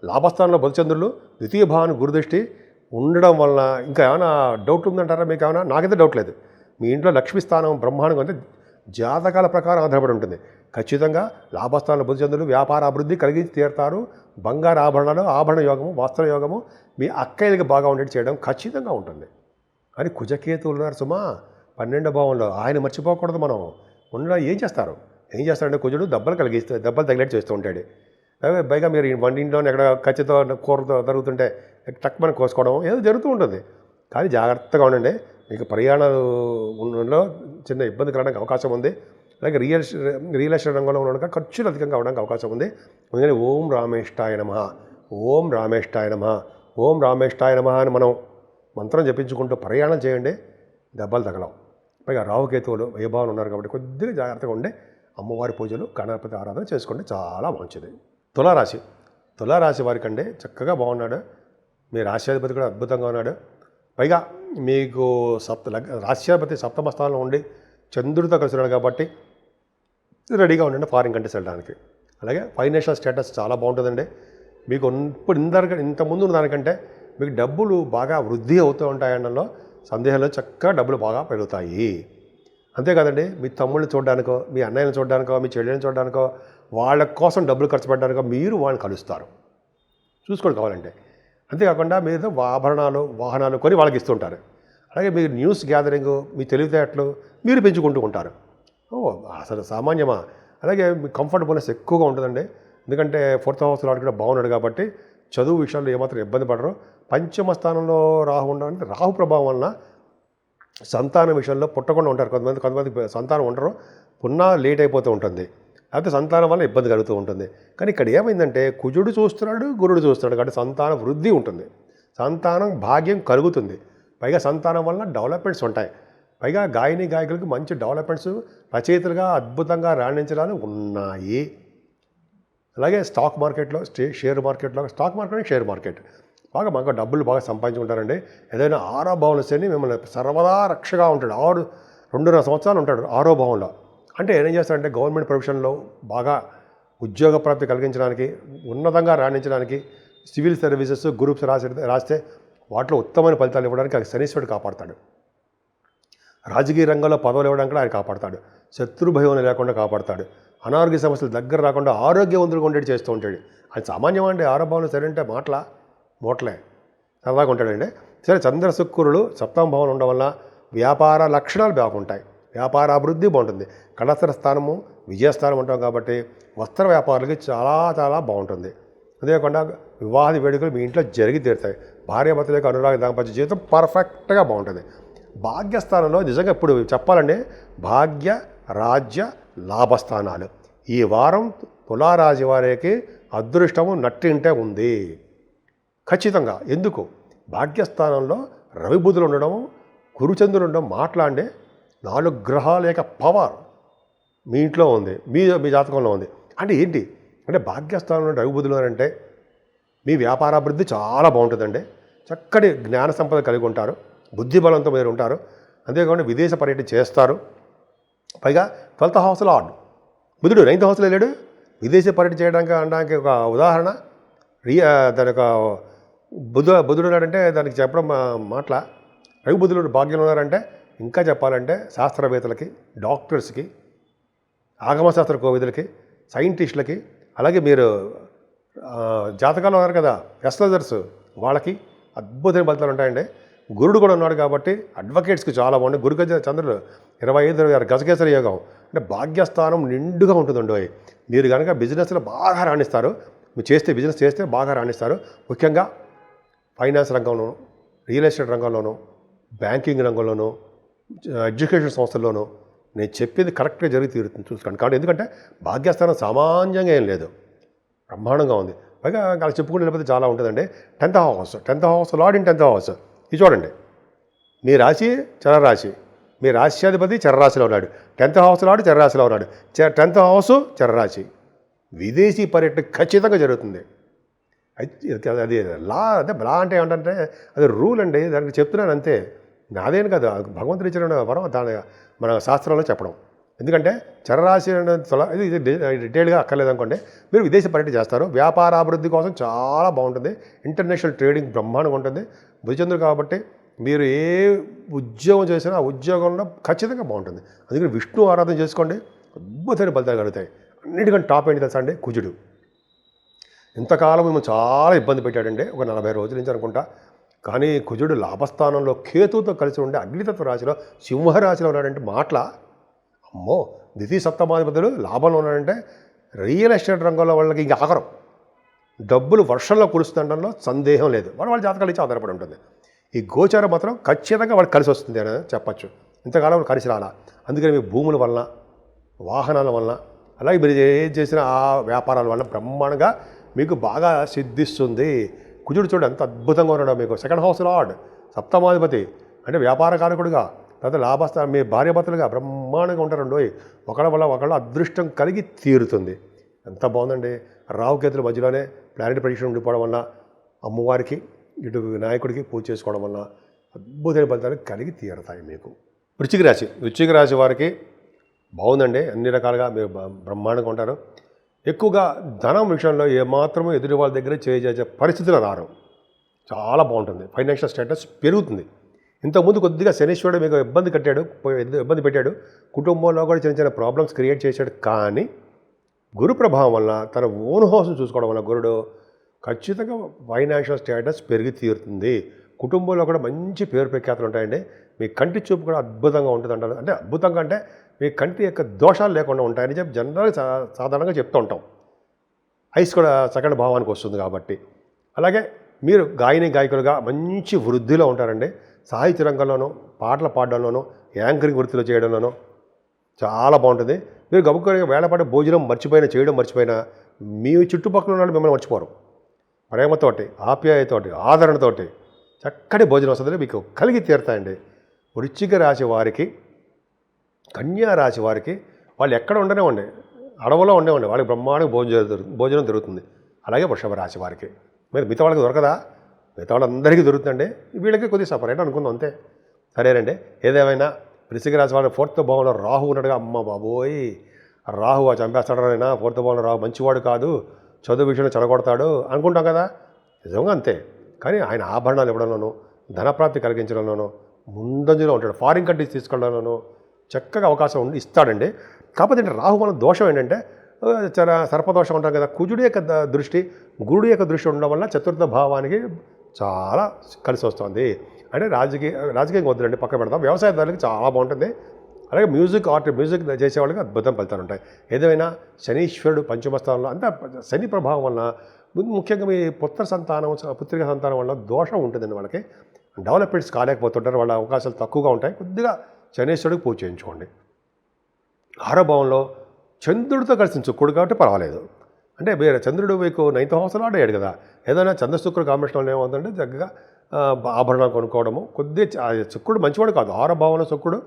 లాభస్థానంలో బుధచంద్రులు, ద్వితీయ భావాన్ని గురుదృష్టి ఉండడం వలన ఇంకా ఏమైనా డౌట్ ఉందంటారా మీకు? ఏమైనా? నాకైతే డౌట్ లేదు. మీ ఇంట్లో లక్ష్మీ స్థానం బ్రహ్మాండంగా అంటే జాతకాల ప్రకారం ఆధారపడి ఉంటుంది. ఖచ్చితంగా లాభస్థానంలో బుధచంద్రులు వ్యాపార అభివృద్ధి కలిగించి తీరుతారు. బంగారు ఆభరణాలు, ఆభరణ యోగము, వస్త్ర యోగము మీ అక్కయ్యలకి బాగా ఉండేది చేయడం ఖచ్చితంగా ఉంటుంది. అని కుజకేతువులు ఉన్నారు సుమా 12వ భావంలో. ఆయన మర్చిపోకూడదు. మనం ఉండడం ఏం చేస్తారంటే కుజుడు దెబ్బలు తగిలేట్టు చేస్తూ ఉంటాడు. పైగా మీరు వంటింట్లోనే ఎక్కడ ఖచ్చితో కూరతో జరుగుతుంటే టక్మని కోసుకోవడం ఏదో జరుగుతూ ఉంటుంది. కానీ జాగ్రత్తగా ఉండండి. మీకు ప్రయాణాలలో చిన్న ఇబ్బంది కలగడానికి అవకాశం ఉంది. అలాగే రియల్ ఎస్టేట్ రంగంలో ఉండడానికి ఖర్చులు అధికంగా అవడానికి అవకాశం ఉంది. అందుకని ఓం రామేష్టాయ నమః, ఓం రామేష్టాయ నమః, ఓం రామేష్టాయ నమః అని మనం మంత్రం జపించుకుంటూ ప్రయాణం చేయండి, దెబ్బలు తగలవు. పైగా రాహుకేతువులు వైభవాలు ఉన్నారు కాబట్టి కొద్దిగా జాగ్రత్తగా ఉండి అమ్మవారి పూజలు, గణపతి ఆరాధన చేసుకోండి, చాలా మంచిది. తులారాశి వారికంటే చక్కగా బాగున్నాడు. మీ రాశ్యాధిపతి కూడా అద్భుతంగా ఉన్నాడు. పైగా మీకు రాశ్యాధిపతి సప్తమ స్థానంలో ఉండి చంద్రుడితో కలిసి ఉన్నాడు కాబట్టి రెడీగా ఉండండి ఫారిన్ కంట్రీస్ వెళ్ళడానికి. అలాగే ఫైనాన్షియల్ స్టేటస్ చాలా బాగుంటుందండి. మీకు ఇప్పుడు ఇంతకుముందు ఉన్న దానికంటే మీకు డబ్బులు బాగా వృద్ధి అవుతూ ఉంటాయనడంలో సందేహంలో చక్కగా డబ్బులు బాగా పెరుగుతాయి. అంతేకాదండి, మీ తమ్ముళ్ళని చూడడానికో, మీ అన్నయ్యని చూడడానికో, మీ చెల్లెని చూడడానికో, వాళ్ళ కోసం డబ్బులు ఖర్చు పెట్టడానికో మీరు వాళ్ళని కలుస్తారు. చూసుకోండి కావాలంటే. అంతేకాకుండా మీరు ఆభరణాలు, వాహనాలు కొని వాళ్ళకి ఇస్తుంటారు. అలాగే మీరు న్యూస్ గ్యాదరింగ్, మీ తెలివితేటలు మీరు పెంచుకుంటూ ఉంటారు. అసలు సామాన్యమా? అలాగే మీ కంఫర్టబుల్నెస్ ఎక్కువగా ఉంటుందండి. ఎందుకంటే 4th హౌస్ లార్డ్ కూడా బాగున్నాడు కాబట్టి చదువు విషయాల్లో ఏమాత్రం ఇబ్బంది పడరు. పంచమ స్థానంలో రాహు ఉండడం, రాహు ప్రభావం వలన సంతానం విషయంలో పుట్టకుండా ఉంటారు. కొంతమంది సంతానం ఉండరు, పున్నా లేట్ అయిపోతూ ఉంటుంది. లేకపోతే సంతానం వల్ల ఇబ్బంది కలుగుతూ ఉంటుంది. కానీ ఇక్కడ ఏమైందంటే కుజుడు చూస్తున్నాడు, గురుడు చూస్తున్నాడు కాబట్టి సంతాన వృద్ధి ఉంటుంది, సంతానం భాగ్యం కలుగుతుంది. పైగా సంతానం వల్ల డెవలప్మెంట్స్ ఉంటాయి. పైగా గాయకులకు మంచి డెవలప్మెంట్స్, రచయితలుగా అద్భుతంగా రాణించడాలు ఉన్నాయి. అలాగే స్టాక్ మార్కెట్లో, షేర్ మార్కెట్ బాగా డబ్బులు బాగా సంపాదించుకుంటారండి. ఏదైనా 6వ భావంలో శని మిమ్మల్ని సర్వదా రక్షగా ఉంటాడు. 2.5 సంవత్సరాలు ఉంటాడు 6వ భావంలో. అంటే ఏం చేస్తారంటే గవర్నమెంట్ ప్రొఫెషన్లో బాగా ఉద్యోగ ప్రాప్తి కలిగించడానికి, ఉన్నతంగా రాణించడానికి, సివిల్ సర్వీసెస్ గ్రూప్స్ రాస్తే వాటిలో ఉత్తమమైన ఫలితాలు ఇవ్వడానికి శనీశ్వరుడు కాపాడతాడు. రాజకీయ రంగంలో పదవులు ఇవ్వడానికి కూడా ఆయన కాపాడతాడు. శత్రు భయం లేకుండా కాపాడతాడు. అనారోగ్య సమస్యలు దగ్గర రాకుండా ఆరోగ్యవంతులుగా ఉండేది చేస్తూ ఉంటాడు. ఆయన సామాన్యం అండి. 6వ భావంలో సరే అంటే మోట్లే సరదాగా ఉంటాడండి. సరే, చంద్ర శుక్రులు 7వ భావంలో ఉండడం వల్ల వ్యాపార లక్షణాలు బాగుంటాయి, వ్యాపార అభివృద్ధి బాగుంటుంది. కళాశాల స్థానము విజయస్థానం ఉంటాం కాబట్టి వస్త్ర వ్యాపారులకి చాలా చాలా బాగుంటుంది. అంతేకాకుండా వివాహ వేడుకలు మీ ఇంట్లో జరిగి తీరుతాయి. భార్యాభర్తల యొక్క అనురాగ దాంపత్య జీవితం పర్ఫెక్ట్గా బాగుంటుంది. భాగ్యస్థానంలో నిజంగా ఇప్పుడు చెప్పాలంటే భాగ్య, రాజ్య, లాభస్థానాలు ఈ వారం తులారాశి వారికి అదృష్టము నట్టింటే ఉంది ఖచ్చితంగా. ఎందుకు? భాగ్యస్థానంలో రవి బుధులు ఉండడం, గురుచంద్రులు ఉండడం, మాట్లాడే 4 గ్రహాల యొక్క పవర్ మీ ఇంట్లో ఉంది, మీ జాతకంలో ఉంది. అంటే ఏంటి అంటే భాగ్యస్థానంలో రవి బుధులు అంటే మీ వ్యాపారాభివృద్ధి చాలా బాగుంటుందండి. చక్కటి జ్ఞాన సంపద కలిగి ఉంటారు, బుద్ధి బలంతో మీరు ఉంటారు. అంతేకాకుండా విదేశ పర్యటన చేస్తారు. పైగా 12th హౌస్ లార్డ్ బుధుడు 9th హౌస్లో వెళ్ళాడు. విదేశీ పర్యటన చేయడానికి అనడానికి ఒక ఉదాహరణ దాని ఒక బుధుడు ఉన్నాడంటే దానికి చెప్పడం మాటల. రవి బుధుడు భాగ్యంలో ఉన్నారంటే ఇంకా చెప్పాలంటే శాస్త్రవేత్తలకి, డాక్టర్స్కి, ఆగమశాస్త్ర కోవిదులకి, సైంటిస్టులకి, అలాగే మీరు జాతకాలు ఉన్నారు కదా ఎస్ట్రాలజర్స్, వాళ్ళకి అద్భుతమైన ఫలితాలు ఉంటాయండి. గురుడు కూడా ఉన్నాడు కాబట్టి అడ్వకేట్స్కి చాలా బాగుంది. గురుగజ చంద్రుడు 25 గజకేసరి యోగం అంటే భాగ్యస్థానం నిండుగా ఉంటుందండి. మీరు కనుక బిజినెస్లో బాగా రాణిస్తారు, మీరు బిజినెస్ చేస్తే బాగా రాణిస్తారు. ముఖ్యంగా ఫైనాన్స్ రంగంలోనూ, రియల్ ఎస్టేట్ రంగంలోనూ, బ్యాంకింగ్ రంగంలోనూ, ఎడ్యుకేషన్ సంస్థల్లోనూ నేను చెప్పింది కరెక్ట్గా జరిగి తీరుతుంది చూసుకోండి. కాబట్టి ఎందుకంటే భాగ్యస్థానం సామాన్యంగా ఏం లేదు, బ్రహ్మాండంగా ఉంది. పైగా అలా చెప్పుకుంటే లేకపోతే చాలా ఉంటుందండి. 10th house lord in 10th house. ఇది చూడండి, మీ రాశి చరరాశి, మీ రాశ్యాధిపతి చరరాశిలో ఉన్నాడు. 10th హౌస్ లార్డ్ చరరాశిలో ఉన్నాడు. 10th హౌస్ చరరాశి. విదేశీ పర్యటన ఖచ్చితంగా జరుగుతుంది. అది లా అంటే ఏమంటే అది రూల్ అండి, దానికి చెప్తున్నాను అంతే, నాదేం కాదు, భగవంతుడు ఇచ్చిన వరం దాని మన శాస్త్రంలో చెప్పడం. ఎందుకంటే చరరాశి ఇది డీటెయిల్గా అక్కర్లేదు అనుకోండి. మీరు విదేశీ పర్యటన చేస్తారు, వ్యాపార అభివృద్ధి కోసం చాలా బాగుంటుంది. ఇంటర్నేషనల్ ట్రేడింగ్ బ్రహ్మాండంగా ఉంటుంది. బుధచంద్రుడు కాబట్టి మీరు ఏ ఉద్యోగం చేసినా ఆ ఉద్యోగంలో ఖచ్చితంగా బాగుంటుంది. అందుకని విష్ణు ఆరాధన చేసుకోండి, అద్భుతమైన ఫలితాలు కలుగుతాయి. అన్నిటికంటే టాప్ ఏంటి తెలుసా అండి? కుజుడు. ఇంతకాలం మేము చాలా ఇబ్బంది పెట్టాడండి, ఒక 40 రోజుల నుంచి అనుకుంటా. కానీ కుజుడు లాభస్థానంలో కేతువుతో కలిసి ఉండే అగ్నితత్వ రాశిలో సింహరాశిలో ఉన్నాడంటే మాటల అమ్మో. ద్వితీయ సప్తమాధిపతులు లాభంలో ఉన్నాడంటే రియల్ ఎస్టేట్ రంగంలో వాళ్ళకి ఇంకా ఆఖరం డబ్బులు వర్షంలో కురుస్తుండడంలో సందేహం లేదు. వాళ్ళ జాతకాలు ఇచ్చి ఆధారపడి ఉంటుంది. ఈ గోచారం మాత్రం ఖచ్చితంగా వాళ్ళకి కలిసి వస్తుంది అని చెప్పచ్చు. ఇంతకాలం కలిసి రాలా. అందుకని మీ భూముల వలన, వాహనాల వలన, అలాగే మీరు ఏం చేసిన ఆ వ్యాపారాల వలన బ్రహ్మాండంగా మీకు బాగా సిద్ధిస్తుంది. కుజుడు చూడండి ఎంత అద్భుతంగా ఉన్నాడో. మీకు 2nd హౌస్ లార్డ్, సప్తమాధిపతి అంటే వ్యాపార కారకుడుగా, తర్వాత లాభస్థానం, మీ భార్యాభర్తలుగా బ్రహ్మాండంగా ఉంటారండి. ఒకళ్ళ వల్ల ఒకళ్ళ అదృష్టం కలిగి తీరుతుంది. ఎంత బాగుందండి. రాహుకేతుల మధ్యలోనే ప్లానెట్ ప్రొడిక్షన్ ఉండిపోవడం వల్ల అమ్మవారికి, ఇటు వినాయకుడికి పూజ చేసుకోవడం వల్ల అద్భుతమైన ఫలితాలు కలిగి తీరుతాయి మీకు. వృశ్చిక రాశి వారికి బాగుందండి. అన్ని రకాలుగా మీరు బ్రహ్మాండంగా ఉంటారు. ఎక్కువగా ధనం విషయంలో ఏమాత్రమూ ఎదుటి వాళ్ళ దగ్గర చేసే పరిస్థితులు రారు. చాలా బాగుంటుంది. ఫైనాన్షియల్ స్టేటస్ పెరుగుతుంది. ఇంతకుముందు కొద్దిగా శనీశ్వరుడు మీకు ఇబ్బంది పెట్టాడు. కుటుంబంలో కూడా చిన్న చిన్న ప్రాబ్లమ్స్ క్రియేట్ చేశాడు. కానీ గురు ప్రభావం వల్ల తన ఓన్ హౌస్ని చూసుకోవడం వల్ల గురుడు ఖచ్చితంగా ఫైనాన్షియల్ స్టేటస్ పెరిగి తీరుతుంది. కుటుంబంలో కూడా మంచి పేరు ప్రఖ్యాతులు ఉంటాయండి. మీ కంటి చూపు కూడా అద్భుతంగా ఉంటుంది అంటారు. అంటే అద్భుతంగా అంటే మీ కంటి యొక్క దోషాలు లేకుండా ఉంటాయని చెప్పి జనరల్గా సాధారణంగా చెప్తూ ఉంటాం. ఐస్ కూడా సెకండ్ భావానికి వస్తుంది కాబట్టి. అలాగే మీరు గాయకులుగా మంచి వృద్ధిలో ఉంటారండి. సాహిత్య రంగంలోనూ, పాటలు పాడడంలోనూ, యాంకరింగ్ వృత్తిలో చేయడంలోనూ చాలా బాగుంటుంది. మీరు గబుక్కుని వేళపాటి భోజనం చేయడం మర్చిపోయినా మీ చుట్టుపక్కల ఉన్న మిమ్మల్ని మర్చిపోరు. ప్రేమతోటి, ఆప్యాయతోటి, ఆదరణతోటి చక్కటి భోజనం వస్తుంది మీకు కలిగి తీరుతాయండి. వృశ్చిక రాశి వారికి, కన్యా రాశి వారికి వాళ్ళు ఎక్కడ ఉండనివ్వండి, అడవులో ఉండేవండి, వాళ్ళకి బ్రహ్మాండంగా భోజనం దొరుకుతుంది. అలాగే వృషభ రాశి వారికి మిగతా వాళ్ళకి దొరకదా? మిగతా వాళ్ళందరికీ దొరుకుతుందండి. వీళ్ళకి కొద్దిగా సపరేట్ అనుకుందాం అంతే. సరేనండి. ఏదేమైనా వృశ్చిక రాశి వాళ్ళకి 4th భావంలో రాహు ఉన్నట్టుగా, అమ్మ బాబోయ్ రాహు చంపేస్తాడైనా 4th భావంలో రాహు మంచివాడు కాదు, చదువు విషయంలో చెడగొడతాడు అనుకుంటాం కదా. నిజంగా అంతే. కానీ ఆయన ఆభరణాలు ఇవ్వడంలోనూ, ధనప్రాప్తి కలిగించడంలోనూ ముందంజలో ఉంటాడు. ఫారిన్ కంట్రీస్ తీసుకెళ్ళడంలోనూ చక్కగా అవకాశం ఇస్తాడండి. కాకపోతే రాహు వల్ల దోషం ఏంటంటే సర్పదోషం ఉంటాం కదా. కుజుడి యొక్క దృష్టి, గురుడు యొక్క దృష్టి ఉండడం వల్ల 4th భావానికి చాలా కలిసి వస్తుంది. అంటే రాజకీయం వద్దులండి, పక్క పెడతాం. వ్యవసాయదారులకి చాలా బాగుంటుంది. అలాగే మ్యూజిక్ చేసేవాళ్ళకి అద్భుతం ఫలితాలు ఉంటాయి. ఏదైనా శనీశ్వరుడు పంచమస్థానంలో అంతా శని ప్రభావం వలన ముఖ్యంగా మీ పుత్రిక సంతానం వల్ల దోషం ఉంటుందండి. వాళ్ళకి డెవలప్మెంట్స్ కాలేకపోతుంటారు. వాళ్ళ అవకాశాలు తక్కువగా ఉంటాయి. కొద్దిగా శనీశ్వరుడికి పూజ చేయించుకోండి. 6వ భావంలో చంద్రుడితో కలిసి చుక్కుడు కాబట్టి పర్వాలేదు. అంటే వేరే చంద్రుడు మీకు 9th హౌస్లో అయ్యాడు కదా. ఏదైనా చంద్రశుక్రుడు కాంబినేషన్లో ఏమవుతుందంటే చక్కగా ఆభరణాలు కొనుక్కోవడము. కొద్దిగా శుక్రుడు మంచివాడు కాదు. 6వ భావంలో శుక్రుడు,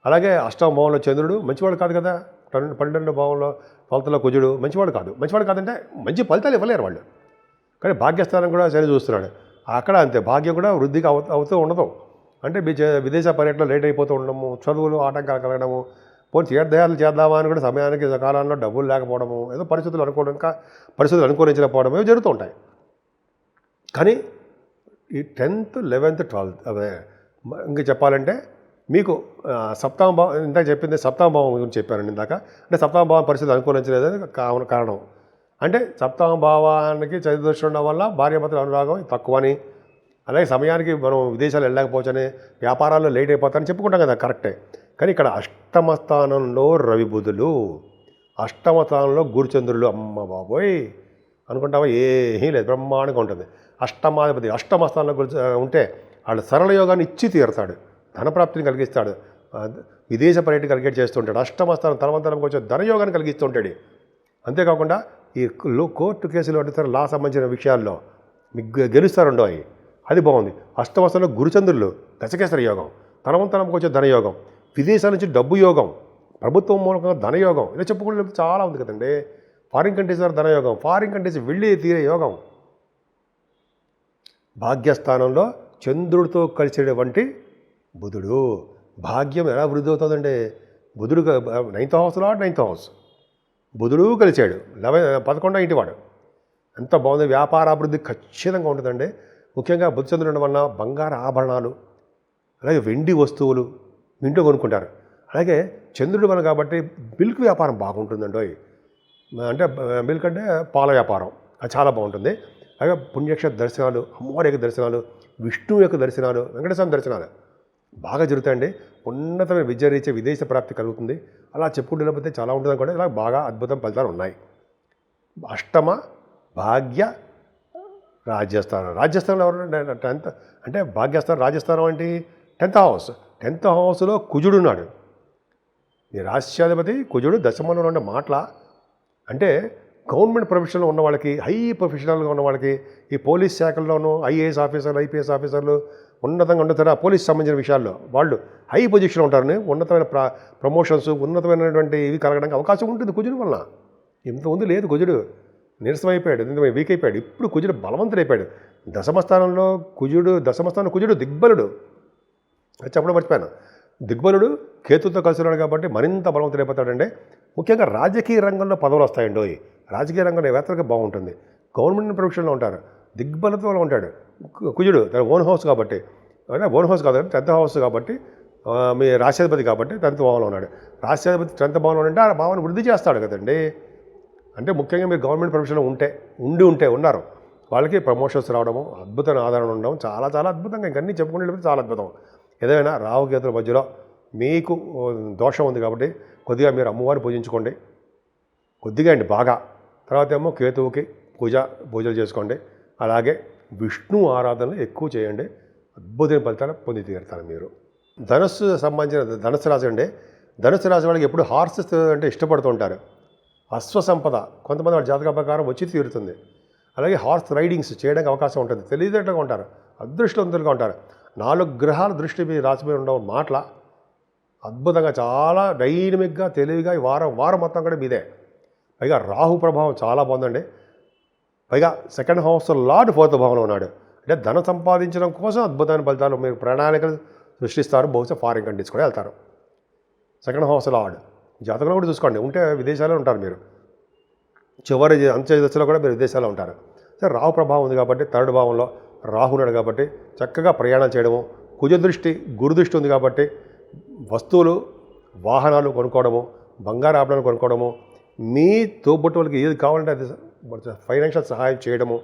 అలాగే 8వ భావంలో చంద్రుడు మంచివాడు కాదు కదా. 12వ భావంలో 12th కుజుడు మంచివాడు కాదంటే మంచి ఫలితాలు ఇవ్వలేరు వాళ్ళు. కానీ భాగ్యస్థానం కూడా సరి చూస్తున్నాడు. అక్కడ అంతే, భాగ్యం కూడా వృద్ధికి అవుతూ ఉండదు. అంటే విదేశ పర్యటనలో లేట్ అయిపోతూ ఉండడము, చదువులు ఆటంకాలు కలగడము, పోనీ తీర్థయాలు చేద్దామా అని కూడా సమయానికి సకాలంలో డబ్బులు లేకపోవడము, ఏదో పరిస్థితులు అనుకూలించకపోవడం ఇవి జరుగుతూ ఉంటాయి. కానీ ఈ 10th, 11th, 12th అవే ఇంకా చెప్పాలంటే మీకు 7వ భావం, ఇందాక చెప్పింది 7వ భావం గురించి చెప్పానండి ఇందాక. అంటే 7వ భావం పరిస్థితి అనుకూలించలేదని కారణం. అంటే 7వ భావానికి చదువు ఉండడం వల్ల భార్యాభర్తల అనురాగం తక్కువని, అలాగే సమయానికి మనం విదేశాలు వెళ్ళలేకపోవచ్చని, వ్యాపారాల్లో లేట్ అయిపోతారని చెప్పుకుంటాం కదా, కరెక్టే. కానీ ఇక్కడ 8వ స్థానంలో రవి బుధులు, 8వ స్థానంలో గురుచంద్రులు, అమ్మ బాబోయ్ అనుకుంటావా, ఏమీ లేదు, బ్రహ్మాండంగా ఉంటుంది. అష్టమాధిపతి 8వ స్థానంలో ఉంటే వాళ్ళు సరళ యోగాన్ని ఇచ్చి తీరుతాడు, ధనప్రాప్తిని కలిగిస్తాడు, విదేశ పర్యటన కలిగేట్ చేస్తుంటాడు. 8వ స్థానం తలవంతరం కొంచెం ధనయోగాన్ని కలిగిస్తుంటాడు. అంతేకాకుండా ఈ కోర్టు కేసులు అడుగుతారు, లా సంబంధించిన విషయాల్లో మీకు గెలుస్తారుండో అవి, అది బాగుంది. 8వ స్థానంలో గురుచంద్రులు, దశకేశ్వర యోగం, తలవంతరం కొంచెం ధనయోగం, విదేశాల నుంచి డబ్బు యోగం, ప్రభుత్వం మూలకంగా ధనయోగం, ఇలా చెప్పుకుంటే చాలా ఉంది కదండి. ఫారిన్ కంట్రీస్ ద్వారా ధనయోగం, ఫారిన్ కంట్రీస్ వెళ్ళి తీరే యోగం. భాగ్యస్థానంలో చంద్రుడితో కలిసేటువంటి బుధుడు, భాగ్యం ఎలా వృద్ధి అవుతుందండి. బుధుడు 9th హౌస్లో 9th హౌస్ బుధుడు కలిసాడు, 11వ ఇంటివాడు, ఎంత బాగుంది. వ్యాపారాభివృద్ధి ఖచ్చితంగా ఉంటుందండి. ముఖ్యంగా బుధచంద్రుడు ఉండడం వల్ల బంగారు ఆభరణాలు, అలాగే వెండి వస్తువులు ఇంట్లో కొనుక్కుంటారు. అలాగే చంద్రుడు వల్ల కాబట్టి మిల్క్ వ్యాపారం బాగుంటుందండి. అంటే మిల్క్ అంటే పాల వ్యాపారం, అది చాలా బాగుంటుంది. అలాగే పుణ్యక్షేత్ర దర్శనాలు, అమ్మవారి యొక్క దర్శనాలు, విష్ణువు యొక్క దర్శనాలు, వెంకటేశ్వర దర్శనాలు బాగా జరుగుతాయండి. ఉన్నతమైన విద్య రీత్యా విదేశ ప్రాప్తి కలుగుతుంది. అలా చెప్పుకుంటున్నప్పుడు చాలా ఉంటుంది అనుకోండి. ఇలా బాగా అద్భుతం ఫలితాలు ఉన్నాయి. 8వ భాగ్య రాజ్యస్థానంలో ఎవరు 10th అంటే భాగ్యస్థానం, రాజ్యస్థానం ఏంటి 10th హౌస్. 10th హౌస్లో కుజుడు ఉన్నాడు. ఈ రాష్ట్రాధిపతి కుజుడు దశమంలో ఉండే మాటల అంటే గవర్నమెంట్ ప్రొఫెషన్లో ఉన్న వాళ్ళకి, హై ప్రొఫెషనల్గా ఉన్న వాళ్ళకి, ఈ పోలీస్ శాఖల్లోనూ ఐఏఎస్ ఆఫీసర్లు, ఐపీఎస్ ఆఫీసర్లు ఉన్నతంగా ఉండతారు. ఆ పోలీస్ సంబంధించిన విషయాల్లో వాళ్ళు హై పొజిషన్లో ఉంటారని, ఉన్నతమైన ప్రమోషన్స్, ఉన్నతమైనటువంటి ఇవి కలగడానికి అవకాశం ఉంటుంది కుజుడు వల్ల. ఇంతకుముందు లేదు, కుజుడు నీరసమైపోయాడు, వీక్ అయిపోయాడు. ఇప్పుడు కుజుడు బలవంతుడైపోయాడు. దశమస్థానంలో కుజుడు దిగ్బలుడు, చెప్పడం మర్చిపోయాను. దిగ్బలుడు కేతుతో కలిసి ఉన్నాడు కాబట్టి మరింత బలవంతుడైపోతాడండి. ముఖ్యంగా రాజకీయ రంగంలో పదవులు వస్తాయండి. రాజకీయ రంగంలో వేత్తలకి బాగుంటుంది. గవర్నమెంట్ ప్రొఫెషన్లో ఉంటారు, దిగ్బలతో ఉంటాడు. కుజుడు తన ఓన్ హౌస్ కాబట్టి, ఓన్ హౌస్ కాదు 10th హౌస్ కాబట్టి, మీ రాష్ట్రాధిపతి కాబట్టి 10th భావంలో ఉన్నాడు. రాష్ట్రాధిపతి 10th భావంలో ఉంటే ఆ భావాన్ని వృద్ధి చేస్తాడు కదండి. అంటే ముఖ్యంగా మీరు గవర్నమెంట్ ప్రొఫెషన్లో ఉన్నారు, వాళ్ళకి ప్రమోషన్స్ రావడము, అద్భుతమైన ఆదరణ ఉండడం చాలా చాలా అద్భుతంగా, ఇంకన్నీ చెప్పుకుంటే చాలా అద్భుతం. ఏదైనా రాహుకేతుల మధ్యలో మీకు దోషం ఉంది కాబట్టి కొద్దిగా మీరు అమ్మవారిని పూజించుకోండి, కొద్దిగా అండి బాగా. తర్వాత ఏమో కేతువుకి పూజలు చేసుకోండి. అలాగే విష్ణు ఆరాధనలు ఎక్కువ చేయండి, అద్భుతమైన ఫలితాలు పొంది తీరుతారు మీరు. ధనుస్సు రాశి అండి. ధనుస్సు రాశి వాళ్ళకి ఎప్పుడు హార్సెస్ అంటే ఇష్టపడుతూ ఉంటారు. అశ్వసంపద కొంతమంది వాళ్ళ జాతక ప్రకారం వచ్చి తీరుతుంది. అలాగే హార్స్ రైడింగ్స్ చేయడానికి అవకాశం ఉంటుంది. తెలియదేటగా ఉంటారు, అదృష్టవంతులుగా ఉంటారు. 4 గ్రహాల దృష్టి మీ రాశి మీద ఉండడం మాటల అద్భుతంగా, చాలా డైనమిక్గా తెలివిగా ఈ వారం మొత్తం కూడా మీదే. పైగా రాహు ప్రభావం చాలా బాగుందండి. పైగా 2nd హౌస్ లార్డ్ 4th భావంలో ఉన్నాడు. అంటే ధనం సంపాదించడం కోసం అద్భుతమైన ఫలితాలు, మీరు ప్రణాళికలు సృష్టిస్తారు. బహుశా ఫారిన్ కంట్రీస్ కూడా వెళ్తారు. 2nd హౌస్ లార్డ్ జాతకంలో కూడా చూసుకోండి, ఉంటే విదేశాల్లో ఉంటారు మీరు. చివరి అంత్య దశలో కూడా మీరు విదేశాల్లో ఉంటారు. సరే, రాహు ప్రభావం ఉంది కాబట్టి 3rd భావంలో రాహు ఉన్నాడు కాబట్టి చక్కగా ప్రయాణం చేయడము. కుజదృష్టి గురుదృష్టి ఉంది కాబట్టి వస్తువులు వాహనాలు కొనుక్కోవడము, బంగారు ఆభరణాలు కొనుక్కోవడము, మీ తోబుట్టువులకి ఏది కావాలంటే అది ఫైనాన్షియల్ సహాయం చేయడము,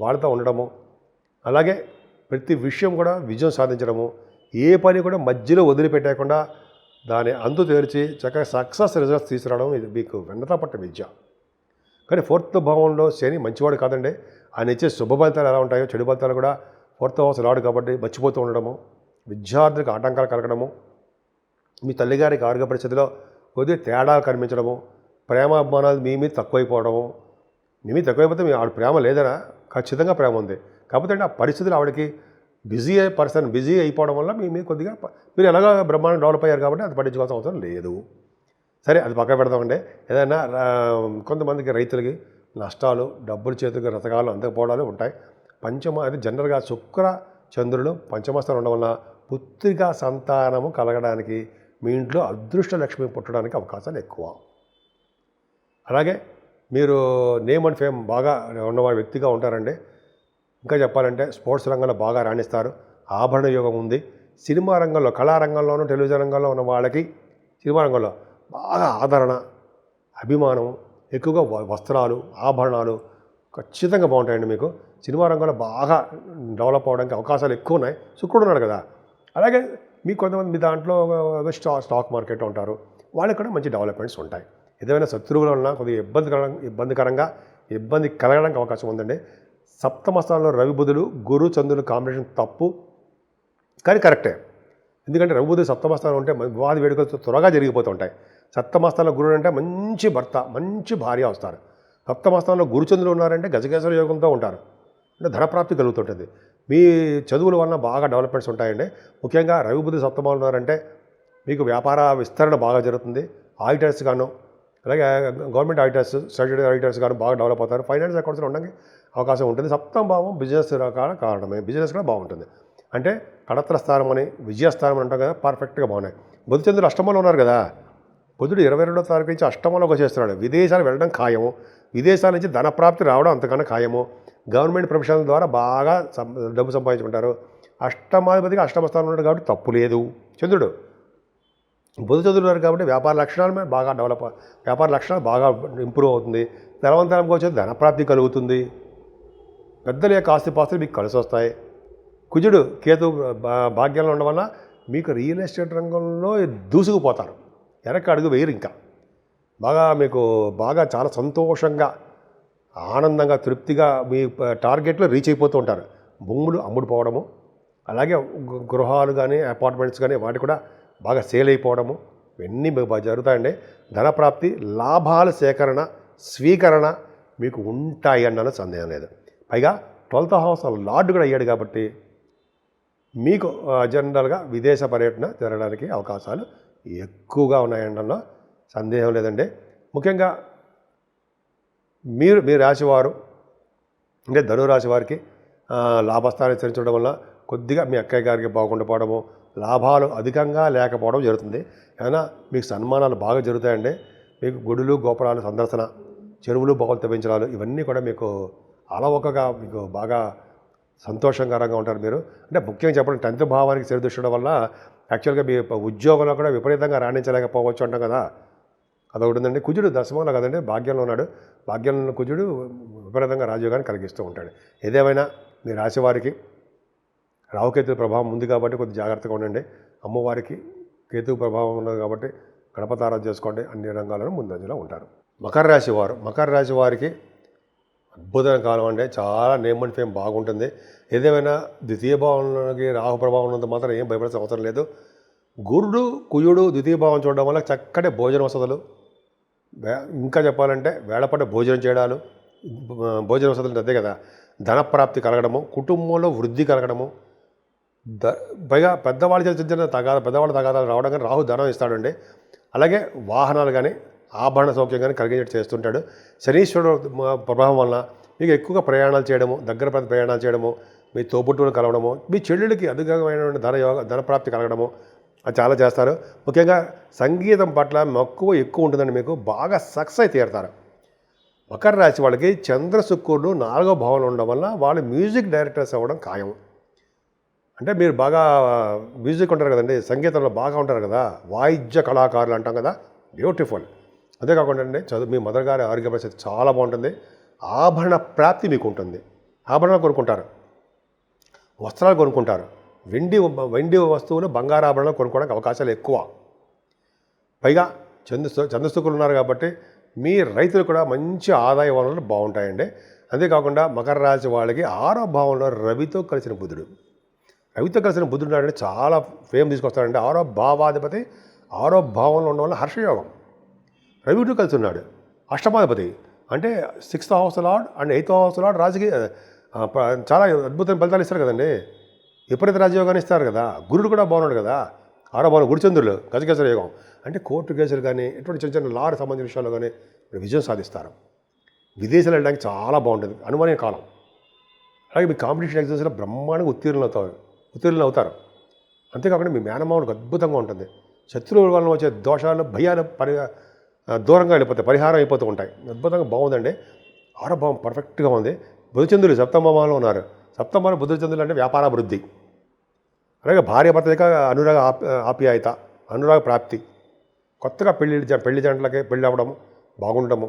వాళ్ళతో ఉండడము. అలాగే ప్రతి విషయం కూడా విజయం సాధించడము, ఏ పని కూడా మధ్యలో వదిలిపెట్టకుండా దాని అంతు తెరిచి చక్కగా సక్సెస్ రిజల్ట్స్ తీసుకురావడం ఇది మీకు వెన్నతో పట్ట విద్య. కానీ 4th భావంలో శని మంచివాడు కాదండి. ఆయన ఇచ్చే శుభ ఫలితాలు ఎలా ఉంటాయో చెడు ఫలితాలు కూడా 4th హౌస్ రాడు కాబట్టి మర్చిపోతూ ఉండడము, విద్యార్థులకు ఆటంకాలు కలగడము, మీ తల్లిగారికి ఆరోగ్య పరిస్థితిలో కొద్దిగా తేడాలు కనిపించడము, ప్రేమాభిమానాలు మీ మీద తక్కువైపోవడము. మీ మీద తక్కువైపోతే మీ ఆవిడ ప్రేమ లేదనా? ఖచ్చితంగా ప్రేమ ఉంది. కాకపోతే ఆ పరిస్థితులు ఆవిడకి బిజీ అయిపోవడం వల్ల మీ మీద కొద్దిగా మీరు ఎలాగో బ్రహ్మాండం డెవలప్ అయ్యారు కాబట్టి అది పట్టించుకోవాల్సిన అవసరం లేదు. సరే, అది పక్క పెడదామండి. ఏదైనా కొంతమందికి రైతులకి నష్టాలు, డబ్బులు చేతులకు రతకాలు అందకపోవడాలు ఉంటాయి. అది జనరల్గా శుక్ర చంద్రులు పంచమస్థానం ఉండడం వల్ల పుత్రికా సంతానము కలగడానికి, మీ ఇంట్లో అదృష్ట లక్ష్మి పుట్టడానికి అవకాశాలు ఎక్కువ. అలాగే మీరు నేమ్ అండ్ ఫేమ్ బాగా ఉన్నవారి వ్యక్తిగా ఉంటారండి. ఇంకా చెప్పాలంటే స్పోర్ట్స్ రంగంలో బాగా రాణిస్తారు, ఆభరణ యోగం ఉంది. సినిమా రంగంలో, కళారంగంలోనూ, టెలివిజన్ రంగంలో ఉన్న వాళ్ళకి సినిమా రంగంలో బాగా ఆదరణ, అభిమానం, ఎక్కువగా వస్త్రాలు, ఆభరణాలు ఖచ్చితంగా బాగుంటాయండి మీకు. సినిమా రంగంలో బాగా డెవలప్ అవడానికి అవకాశాలు ఎక్కువ ఉన్నాయి. శుక్రుడు ఉన్నాడు కదా. అలాగే మీకు కొంతమంది మీ దాంట్లో స్టాక్ మార్కెట్లో ఉంటారు, వాళ్ళకి కూడా మంచి డెవలప్మెంట్స్ ఉంటాయి. ఏదైనా శత్రువుల వలన కొద్దిగా ఇబ్బంది కలగడానికి అవకాశం ఉందండి. 7వ స్థానంలో రవి బుధులు గురు చంద్రులు కాంబినేషన్ తప్పు, కానీ కరెక్టే. ఎందుకంటే రవి బుధులు 7వ స్థానం ఉంటే వివాద వేడుకలు త్వరగా జరిగిపోతూ ఉంటాయి. 7వ స్థానంలో గురుడు అంటే మంచి భర్త, మంచి భార్య వస్తారు. 7వ స్థానంలో గురుచంద్రులు ఉన్నారంటే గజకేశ్వర యోగంతో ఉంటారు, అంటే ధనప్రాప్తి కలుగుతుంటుంది. మీ చదువుల వలన బాగా డెవలప్మెంట్స్ ఉంటాయండి. ముఖ్యంగా రవి బుధులు 7వ ఉన్నారంటే మీకు వ్యాపార విస్తరణ బాగా జరుగుతుంది. ఆడిటర్స్ గాను, అలాగే గవర్నమెంట్ ఆడిటర్స్, స్టాట్యూటరీ ఆడిటర్స్ గాను బాగా డెవలప్ అవుతారు. ఫైనాన్స్ అకౌంట్స్లో ఉండడానికి అవకాశం ఉంటుంది. 7వ భావం బిజినెస్ రకాల కారణమే, బిజినెస్ కూడా బాగుంటుంది. అంటే కడత్ర స్థానం అని, విజయస్థానం అని అంటాం కదా, పర్ఫెక్ట్గా బాగున్నాయి. బుధచంద్రులు అష్టమంలో ఉన్నారు కదా. బుధుడు 22వ తారీఖు నుంచి అష్టమంలోకి వచ్చేస్తున్నాడు. విదేశాలు వెళ్ళడం ఖాయము, విదేశాల నుంచి ధనప్రాప్తి రావడం అంతకన్నా ఖాయము. గవర్నమెంట్ ప్రొఫెషనల్ ద్వారా బాగా డబ్బు సంపాదించుకుంటారు. అష్టమాధిపతిగా అష్టమ స్థానంలో ఉన్నాడు కాబట్టి తప్పు లేదు. చంద్రుడు బుధ చంద్రుడు కాబట్టి వ్యాపార లక్షణాలు బాగా ఇంప్రూవ్ అవుతుంది. ధనవంతరంగా వచ్చేది ధనప్రాప్తి కలుగుతుంది. పెద్దల యొక్క ఆస్తిపాస్తులు మీకు కలిసి వస్తాయి. కుజుడు కేతు భాగ్యంలో ఉండడం వల్ల మీకు రియల్ ఎస్టేట్ రంగంలో దూసుకుపోతారు, వెనక్కి అడుగు వేయరు. ఇంకా మీకు బాగా చాలా సంతోషంగా, ఆనందంగా, తృప్తిగా మీ టార్గెట్లో రీచ్ అయిపోతూ ఉంటారు. భూములు అమ్ముడుపోవడము, అలాగే గృహాలు కానీ అపార్ట్మెంట్స్ కానీ వాటి కూడా బాగా సేల్ అయిపోవడము, ఇవన్నీ బాగా జరుగుతాయండి. ధనప్రాప్తి, లాభాల సేకరణ, స్వీకరణ మీకు ఉంటాయి అన్న సందేహం లేదు. పైగా 12వ హౌస్ లార్డ్ కూడా అయ్యాడు కాబట్టి మీకు జనరల్గా విదేశ పర్యటన జరగడానికి అవకాశాలు ఎక్కువగా ఉన్నాయనడంలో సందేహం లేదండి. ముఖ్యంగా మీ రాశివారు అంటే ధనురాశి వారికి లాభస్థానం చరించడం వల్ల కొద్దిగా మీ అక్కయ్య గారికి బాగుండపోవడము, లాభాలు అధికంగా లేకపోవడం జరుగుతుంది. ఏమైనా మీకు సన్మానాలు బాగా జరుగుతాయండి. మీకు గుడులు గోపురాలు సందర్శన, చెరువులు బావులు తవ్వించడాలు ఇవన్నీ కూడా మీకు అలవోకగా మీకు బాగా సంతోషకరంగా ఉంటారు మీరు. అంటే ముఖ్యంగా చెప్పండి 10th భావానికి సరిదృష్టడం వల్ల యాక్చువల్గా మీ ఉద్యోగంలో కూడా విపరీతంగా రాణించలేకపోవచ్చు అంటాం కదా, అదొకటి ఉందండి. కుజుడు దశమంలో కదండి, భాగ్యంలో ఉన్నాడు. భాగ్యంలో కుజుడు విపరీతంగా రాజయోగాన్ని కలిగిస్తూ ఉంటాడు. ఏదేమైనా మీ రాశివారికి రాహుకేతు ప్రభావం ఉంది కాబట్టి కొద్దిగా జాగ్రత్తగా ఉండండి. అమ్మవారికి కేతు ప్రభావం ఉన్నది కాబట్టి గణపతారాధన చేసుకోండి. అన్ని రంగాలను ముందంజలో ఉంటారు. మకర రాశి వారికి అద్భుతమైన కాలం అండి. చాలా నేమ్ అండ్ ఫేమ్ బాగుంటుంది. ఏదేమైనా ద్వితీయ భావంలోకి రాహు ప్రభావం ఉన్నంత మాత్రం ఏం భయపడాల్సిన అవసరం లేదు. గురుడు కుయుడు ద్వితీయ భావం చూడడం వల్ల చక్కటి భోజన వసతులు, ఇంకా చెప్పాలంటే వేళపడ్డ భోజనం చేయడాలు, భోజన వసతులు అంతే కదా, ధనప్రాప్తి కలగడము, కుటుంబంలో వృద్ధి కలగడము, పైగా పెద్దవాళ్ళ చిన్న పెద్దవాళ్ళ తగాదాలు రావడం కానీ రాహు ధనం ఇస్తాడండి. అలాగే వాహనాలు కానీ ఆభరణ సౌఖ్యం కానీ కలిగేటట్టు చేస్తుంటాడు. శనీశ్వరుడు ప్రభావం వలన మీకు ఎక్కువగా ప్రయాణాలు చేయడము, దగ్గర ప్రయాణాలు చేయడము, మీ తోబుట్టువులు కలవడము, మీ చెల్లెళ్ళకి అధికమైన ధనప్రాప్తి కలగడము అది చాలా చేస్తారు. ముఖ్యంగా సంగీతం పట్ల మక్కువ ఎక్కువ ఉంటుందండి. మీకు బాగా సక్సెస్ అయి తీరుతారు. మకర రాశి వాళ్ళకి చంద్ర శుక్రుడు 4వ భావంలో ఉండడం వల్ల వాళ్ళు మ్యూజిక్ డైరెక్టర్స్ అవ్వడం ఖాయం. అంటే మీరు బాగా మ్యూజిక్ ఉంటారు కదండి, సంగీతంలో బాగా ఉంటారు కదా, వాయిద్య కళాకారులు అంటాం కదా, బ్యూటిఫుల్. అంతేకాకుండా అండి మీ మదర్ గారి ఆరోగ్య పరిస్థితి చాలా బాగుంటుంది. ఆభరణ ప్రాప్తి మీకు ఉంటుంది. ఆభరణాలు కొనుక్కుంటారు, వస్త్రాలు కొనుక్కుంటారు, వెండి వస్తువులు బంగారు ఆభరణాలు కొనుక్కోవడానికి అవకాశాలు ఎక్కువ. పైగా చంద్రశుక్రులు ఉన్నారు కాబట్టి మీ రైతులు కూడా మంచి ఆదాయ వనరులు బాగుంటాయండి. అంతేకాకుండా మకర రాశి వాళ్ళకి 6వ భావంలో రవితో కలిసిన బుధుడు అంటే చాలా ఫేమ్ తీసుకొస్తాడండి. 6వ భావాధిపతి 6వ భావంలో ఉండడం వల్ల హర్షయోగం. రవితో కలిసి ఉన్నాడు. అష్టమాధిపతి అంటే 6th house lord and 8th house lord రాజుకి చాలా అద్భుతమైన ఫలితాలు ఇస్తారు కదండి. విపరీత రాజయోగాన్ని ఇస్తారు కదా. గురుడు కూడా బాగున్నాడు కదా. 6వ భావం గురుచంద్రులు గజకేసర యోగం అంటే కోర్టు కేసులు కానీ ఎటువంటి చిన్న లాకు సంబంధించిన విషయాల్లో కానీ విజయం సాధిస్తారు. విదేశాలు వెళ్ళడానికి చాలా బాగుంటుంది, అనుమానీయ కాలం. అలాగే మీ కాంపిటీషన్ ఎగ్జామ్స్లో బ్రహ్మాండంగా ఉత్తీర్ణులు అవుతారు. అంతేకాకుండా మీ మేనమావుడికి అద్భుతంగా ఉంటుంది. శత్రువుల వలన వచ్చే దోషాలు భయాలు దూరంగా వెళ్ళిపోతాయి, పరిహారం అయిపోతూ ఉంటాయి. అద్భుతంగా బాగుందండి. 6వ భావం పర్ఫెక్ట్గా ఉంది. బుధచంద్రులు సప్తమ భావంలో ఉన్నారు. సప్తమ బుధచంద్రులు అంటే వ్యాపారాభివృద్ధి, అలాగే భార్యాభర్తలకి అనురాగ ఆప్యాయత, అనురాగ ప్రాప్తి, కొత్తగా పెళ్లి జంటలకి పెళ్ళి అవ్వడము, బాగుండడము,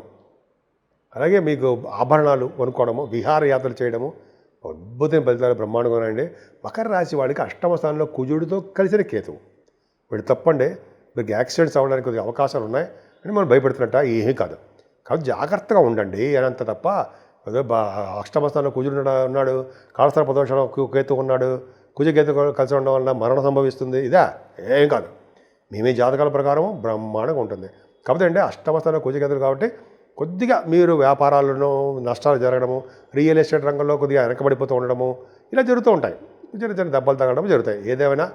అలాగే మీకు ఆభరణాలు కొనుక్కోవడము, విహారయాత్రలు చేయడము, అద్భుతమైన ఫలితాలు బ్రహ్మాండంగా ఉన్నాయండి. మకర రాశి వాడికి 8వ స్థానంలో కుజుడితో కలిసిన కేతువు. వీడు తప్పండి, మీకు యాక్సిడెంట్స్ అవ్వడానికి కొద్దిగా అవకాశాలు ఉన్నాయి అని మనం భయపెడుతున్నట్ట ఏమీ కాదు. కాబట్టి జాగ్రత్తగా ఉండండి అనంత తప్ప ఏదో 8వ స్థానంలో కుజుడు ఉన్నాడు, కాలసర్ప దోషంలో కేతు ఉన్నాడు, కుజకేతు కలిసి ఉండడం వల్ల మరణం సంభవిస్తుంది, ఇదా ఏం కాదు. మీ జాతకాల ప్రకారం బ్రహ్మాండంగా ఉంటుంది. కాకపోతే అంటే 8వ స్థానంలో కుజకేతులు కాబట్టి కొద్దిగా మీరు వ్యాపారాలను నష్టాలు జరగడము, రియల్ ఎస్టేట్ రంగంలో కొద్దిగా వెనకబడిపోతూ ఉండడము ఇలా జరుగుతూ ఉంటాయి. చిన్న దెబ్బలు తగ్గడం జరుగుతాయి. ఏదేమైనా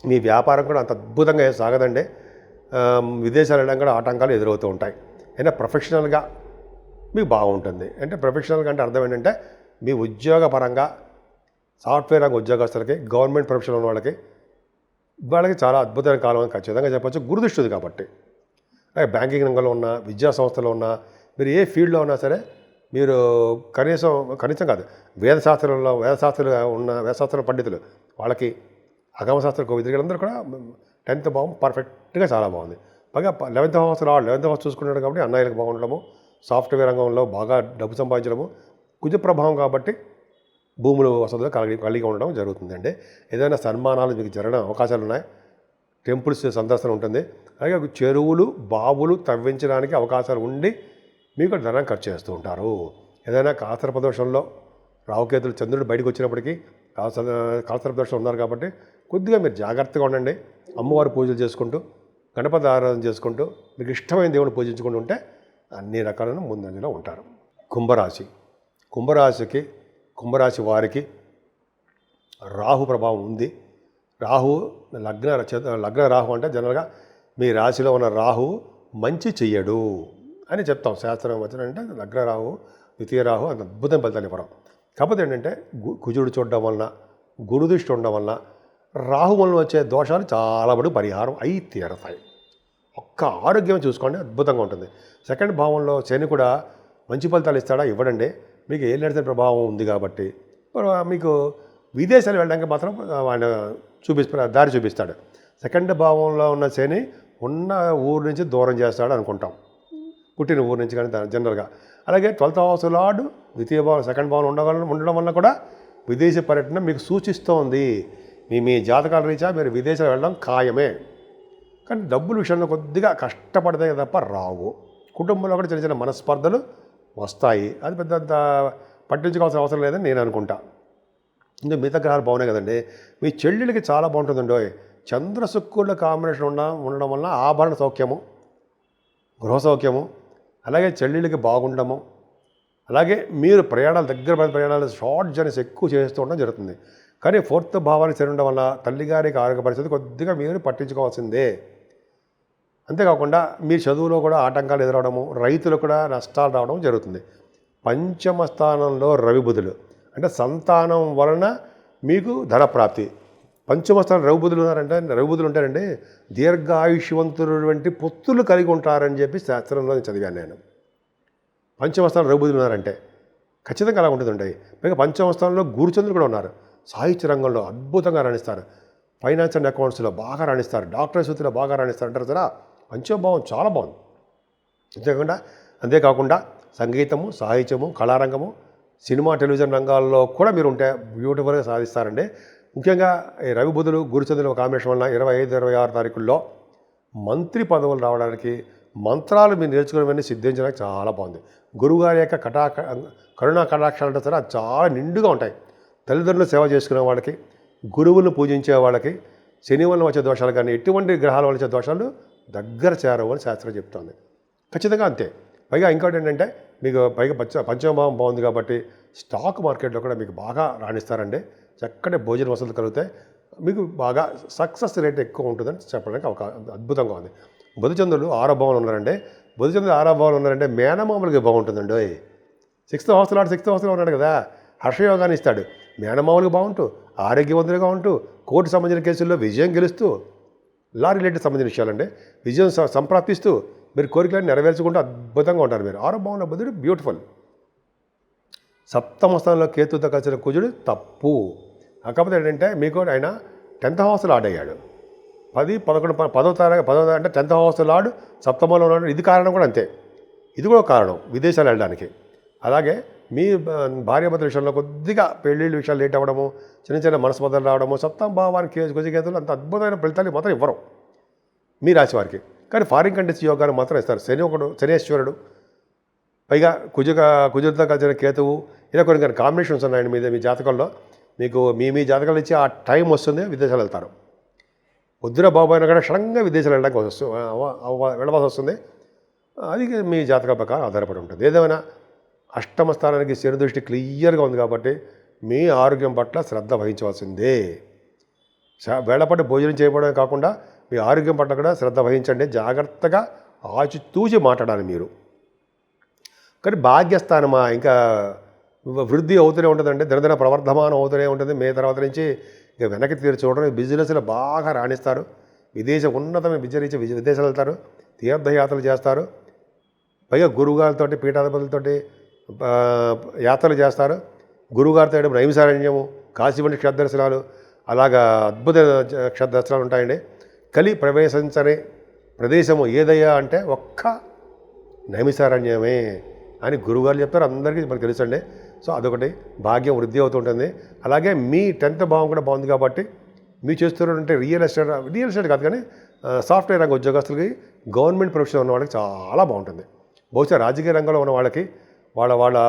మీ వ్యాపారం కూడా అంత అద్భుతంగా సాగదండి. విదేశాలు వెళ్ళడం కూడా ఆటంకాలు ఎదురవుతూ ఉంటాయి. అయినా ప్రొఫెషనల్గా మీకు బాగుంటుంది. అంటే ప్రొఫెషనల్గా అంటే అర్థం ఏంటంటే మీ ఉద్యోగపరంగా సాఫ్ట్వేర్ రంగ ఉద్యోగస్తులకి, గవర్నమెంట్ ప్రొఫెషనల్ ఉన్న వాళ్ళకి చాలా అద్భుతమైన కాలం అని ఖచ్చితంగా చెప్పచ్చు. గురుదృష్టి ఉంది కాబట్టి. అలాగే బ్యాంకింగ్ రంగంలో ఉన్న, విద్యా సంస్థలో ఉన్న, మీరు ఏ ఫీల్డ్లో ఉన్నా సరే మీరు కనీసం కాదు వేదశాస్త్ర పండితులు వాళ్ళకి, అగమశాస్త్ర కోవిదులందరూ కూడా 10th భావం పర్ఫెక్ట్గా చాలా బాగుంది. పైగా 11th హౌస్ చూసుకున్నాడు కాబట్టి అన్నయ్యలకు బాగుండడము, సాఫ్ట్వేర్ రంగంలో బాగా డబ్బు సంపాదించడము, కుజ ప్రభావం కాబట్టి భూములు వసతులు కలిగి ఉండడం జరుగుతుందండి. ఏదైనా సన్మానాలు మీకు జరగడం అవకాశాలు ఉన్నాయి. టెంపుల్స్ సందర్శన ఉంటుంది. అలాగే చెరువులు బావులు తవ్వించడానికి అవకాశాలు ఉండి మీకు ధనం ఖర్చు చేస్తూ ఉంటారు. ఏదైనా కాలసర్ప దోషంలో రాహుకేతులు చంద్రుడు బయటకు వచ్చినప్పటికీ కాలసర్ప దోషం ఉన్నారు కాబట్టి కొద్దిగా మీరు జాగ్రత్తగా ఉండండి. అమ్మవారి పూజలు చేసుకుంటూ, గణపతి ఆరాధన చేసుకుంటూ, మీకు ఇష్టమైన దేవుని పూజించుకుంటూ ఉంటే అన్ని రకాలను ముందంజలో ఉంటారు. కుంభరాశి వారికి రాహు ప్రభావం ఉంది. రాహు లగ్న రాహు అంటే జనరల్గా మీ రాశిలో ఉన్న రాహు మంచి చెయ్యడు అని చెప్తాం. శాస్త్రం వచ్చిన అంటే లగ్న రాహు, ద్వితీయ రాహు అంత అద్భుతం ఫలితాలు ఇవ్వడం. కాకపోతే ఏంటంటే కుజుడు చూడడం వలన, గురుదృష్టి ఉండడం వలన రాహు వలన వచ్చే దోషాలు చాలా మటుకు పరిహారం అయి తీరతాయి. ఒక్క ఆరోగ్యం చూసుకోండి, అద్భుతంగా ఉంటుంది. సెకండ్ భావంలో శని కూడా మంచి ఫలితాలు ఇస్తాడా? ఇవ్వడండి. మీకు ఏం నడిచిన ప్రభావం ఉంది కాబట్టి మీకు విదేశాలు వెళ్ళడానికి మాత్రం ఆయన దారి చూపిస్తాడు. సెకండ్ భావంలో ఉన్న శని ఉన్న ఊరు నుంచి దూరం చేస్తాడు అనుకుంటాం, పుట్టిన ఊరు నుంచి కానీ జనరల్గా. అలాగే 12th హౌస్ లార్డ్ ద్వితీయ భావం సెకండ్ భావం ఉండడం వల్ల కూడా విదేశీ పర్యటన మీకు సూచిస్తోంది. మీ జాతకాల రీత్యా మీరు విదేశాలు వెళ్ళడం ఖాయమే. కానీ డబ్బుల విషయంలో కొద్దిగా కష్టపడితే తప్ప రావు. కుటుంబంలో కూడా చిన్న చిన్న మనస్పర్ధలు వస్తాయి. అది పెద్ద పట్టించుకోవాల్సిన అవసరం లేదని నేను అనుకుంటా. ఇంకా మిగతా గ్రహాలు బాగున్నాయి కదండి. మీ చెల్లెలకి చాలా బాగుంటుందండి. చంద్ర శుక్రుల కాంబినేషన్ ఉండడం వల్ల ఆభరణ సౌఖ్యము, గృహ సౌఖ్యము, అలాగే చెల్లెలకి బాగుండము, అలాగే మీరు దగ్గర ప్రయాణాలు షార్ట్ జర్నీస్ ఎక్కువ చేస్తూ ఉండడం జరుగుతుంది. కానీ 4th భావాన్ని చేరడం వల్ల తల్లిగారికి ఆరోగ్య పరిస్థితి కొద్దిగా మీరు పట్టించుకోవాల్సిందే. అంతేకాకుండా మీ చదువులో కూడా ఆటంకాలు ఎదురవడము, రైతులు కూడా నష్టాలు రావడం జరుగుతుంది. పంచమ స్థానంలో రవి బుధులు అంటే సంతానం వలన మీకు ధనప్రాప్తి. పంచమ స్థానం రవి బుధులు ఉంటారంటే దీర్ఘాయుష్యవంతులటువంటి పొత్తులు కలిగి ఉంటారని చెప్పి శాస్త్రంలో చదివాను నేను. పంచమ స్థానం రవి బుధులు ఉన్నారంటే ఖచ్చితంగా అలా ఉంటుందండి. పైగా పంచమ స్థానంలో గురుచంద్రులు కూడా ఉన్నారు. సాహిత్య రంగంలో అద్భుతంగా రాణిస్తారు, ఫైనాన్స్ అండ్ అకౌంట్స్లో బాగా రాణిస్తారు, డాక్టర్ వృత్తిలో బాగా రాణిస్తారు అంటారు కదా. పంచమభావం చాలా బాగుంది. అంతేకాకుండా సంగీతము, సాహిత్యము, కళారంగము, సినిమా, టెలివిజన్ రంగాల్లో కూడా మీరు ఉంటే బ్యూటిఫుల్గా సాధిస్తారండి. ముఖ్యంగా ఈ రవి బుధులు గురుచంద్రుల కాంబినేషన్ వల్ల 25, 26 తారీఖుల్లో మంత్రి పదవులు రావడానికి, మంత్రాలు మీరు నేర్చుకునేవన్నీ సిద్ధించడానికి చాలా బాగుంది. గురువుగారి యొక్క కరుణా కటాక్షాలు అంటే సరే అది చాలా నిండుగా ఉంటాయి. తల్లిదండ్రులు సేవ చేసుకునే వాళ్ళకి, గురువులను పూజించే వాళ్ళకి శని వలన వచ్చే దోషాలు కానీ ఎటువంటి గ్రహాల వల్ల వచ్చే దోషాలు దగ్గర చేరవు అని శాస్త్రం చెప్తుంది. ఖచ్చితంగా అంతే. పైగా ఇంకోటి ఏంటంటే మీకు పంచమభావం బాగుంది కాబట్టి స్టాక్ మార్కెట్లో కూడా మీకు బాగా రాణిస్తారండి. చక్కటి భోజన వసతులు కలుగుతాయి. మీకు బాగా సక్సెస్ రేట్ ఎక్కువ ఉంటుందని చెప్పడానికి ఒక అద్భుతంగా ఉంది. బుధచంద్రులు 6వ భావంలో ఉన్నారంటే మేనమామలకి బాగుంటుందండి. 6th హౌస్ లార్డ్ 6th హౌస్లో ఉన్నాడు కదా, హర్షయోగాన్ని ఇస్తాడు. మేనమామలకు బాగుంటూ, ఆరోగ్యవంతులుగా ఉంటూ, కోర్టు సంబంధించిన కేసుల్లో విజయం గెలుస్తూ, లా రిలేటెడ్ సంబంధించిన విషయాలంటే విజయం సంప్రాప్తిస్తూ మీరు కోరికలను నెరవేర్చుకుంటూ అద్భుతంగా ఉంటారు. మీరు 6వ భావంలో బుధుడు బ్యూటిఫుల్. 7వ స్థానంలో కేతుతో కలిసిన కుజుడు తప్పు. కాకపోతే ఏంటంటే మీకు ఆయన 10th హౌస్ లార్డ్ అయ్యాడు. 10, 11, 10వ అంటే 10th హౌస్ లార్డ్ 7వ ఉన్నాడు. ఇది కారణం కూడా అంతే. ఇది కూడా కారణం విదేశాలు వెళ్ళడానికి. అలాగే మీ భార్యాభర్తల విషయంలో కొద్దిగా పెళ్ళిళ్ళ విషయాలు లేట్ అవ్వడము, చిన్న చిన్న మనస్పర్ధలు రావడము, 7వ భావానికి కుజకేతులు అంత అద్భుతమైన ఫలితాలు మాత్రం ఇవ్వరు మీ రాశి వారికి. కానీ ఫారిన్ కంట్రీస్ యోగాన్ని మాత్రం ఇస్తారు. శనేశ్వరుడు, పైగా కుజుడితో కలిసిన కేతువు, ఇలా కొన్ని కాంబినేషన్స్ ఉన్నాయండి మీ జాతకంలో. మీకు మీ జాతకాలు ఇచ్చి ఆ టైం వస్తుంది, విదేశాలు వెళ్తారు. వద్దుర బాబు కూడా సడన్గా విదేశాలు వెళ్ళడానికి వెళ్ళవలసి వస్తుంది. అది మీ జాతక ప్రకారం ఆధారపడి ఉంటుంది. ఏదేమైనా అష్టమ స్థానానికి శని దృష్టి క్లియర్గా ఉంది కాబట్టి మీ ఆరోగ్యం పట్ల శ్రద్ధ వహించవలసిందే. వేళపాటు భోజనం చేయడమే కాకుండా మీ ఆరోగ్యం పట్ల కూడా శ్రద్ధ వహించండి. జాగ్రత్తగా ఆచితూచి మాట్లాడాలి మీరు. కానీ భాగ్యస్థానమా ఇంకా వృద్ధి అవుతూనే ఉంటుందండి, దినదిన ప్రవర్ధమానం అవుతూనే ఉంటుంది. మే తర్వాత నుంచి ఇక వెనక్కి తీరు చూడడం, బిజినెస్లో బాగా రాణిస్తారు. ఉన్నతమైన విదేశాలు వెళ్తారు, తీర్థయాత్రలు చేస్తారు. పైగా గురువుగారితోటి, పీఠాధిపతులతోటి యాత్రలు చేస్తారు. గురువుగారితో నైమిసారణ్యము, కాశీ వంటి క్షేత్రదర్శనాలు, అలాగా అద్భుత క్షేత్రదర్శనాలు ఉంటాయండి. కలి ప్రవేశించని ప్రదేశము ఏదయ్యా అంటే ఒక్క నైమిసారణ్యమే అని గురువుగారు చెప్తారు. అందరికీ మనకు తెలుసండి. సో అదొకటి భాగ్యం వృద్ధి అవుతుంటుంది. అలాగే మీ 10th భావం కూడా బాగుంది కాబట్టి మీరు చేస్తున్నటువంటి రియల్ ఎస్టేట్ కాదు కానీ సాఫ్ట్వేర్ రంగ ఉద్యోగస్తులకి, గవర్నమెంట్ ప్రొఫెషన్ ఉన్న వాళ్ళకి చాలా బాగుంటుంది. బహుశా రాజకీయ రంగంలో ఉన్న వాళ్ళకి వాళ్ళ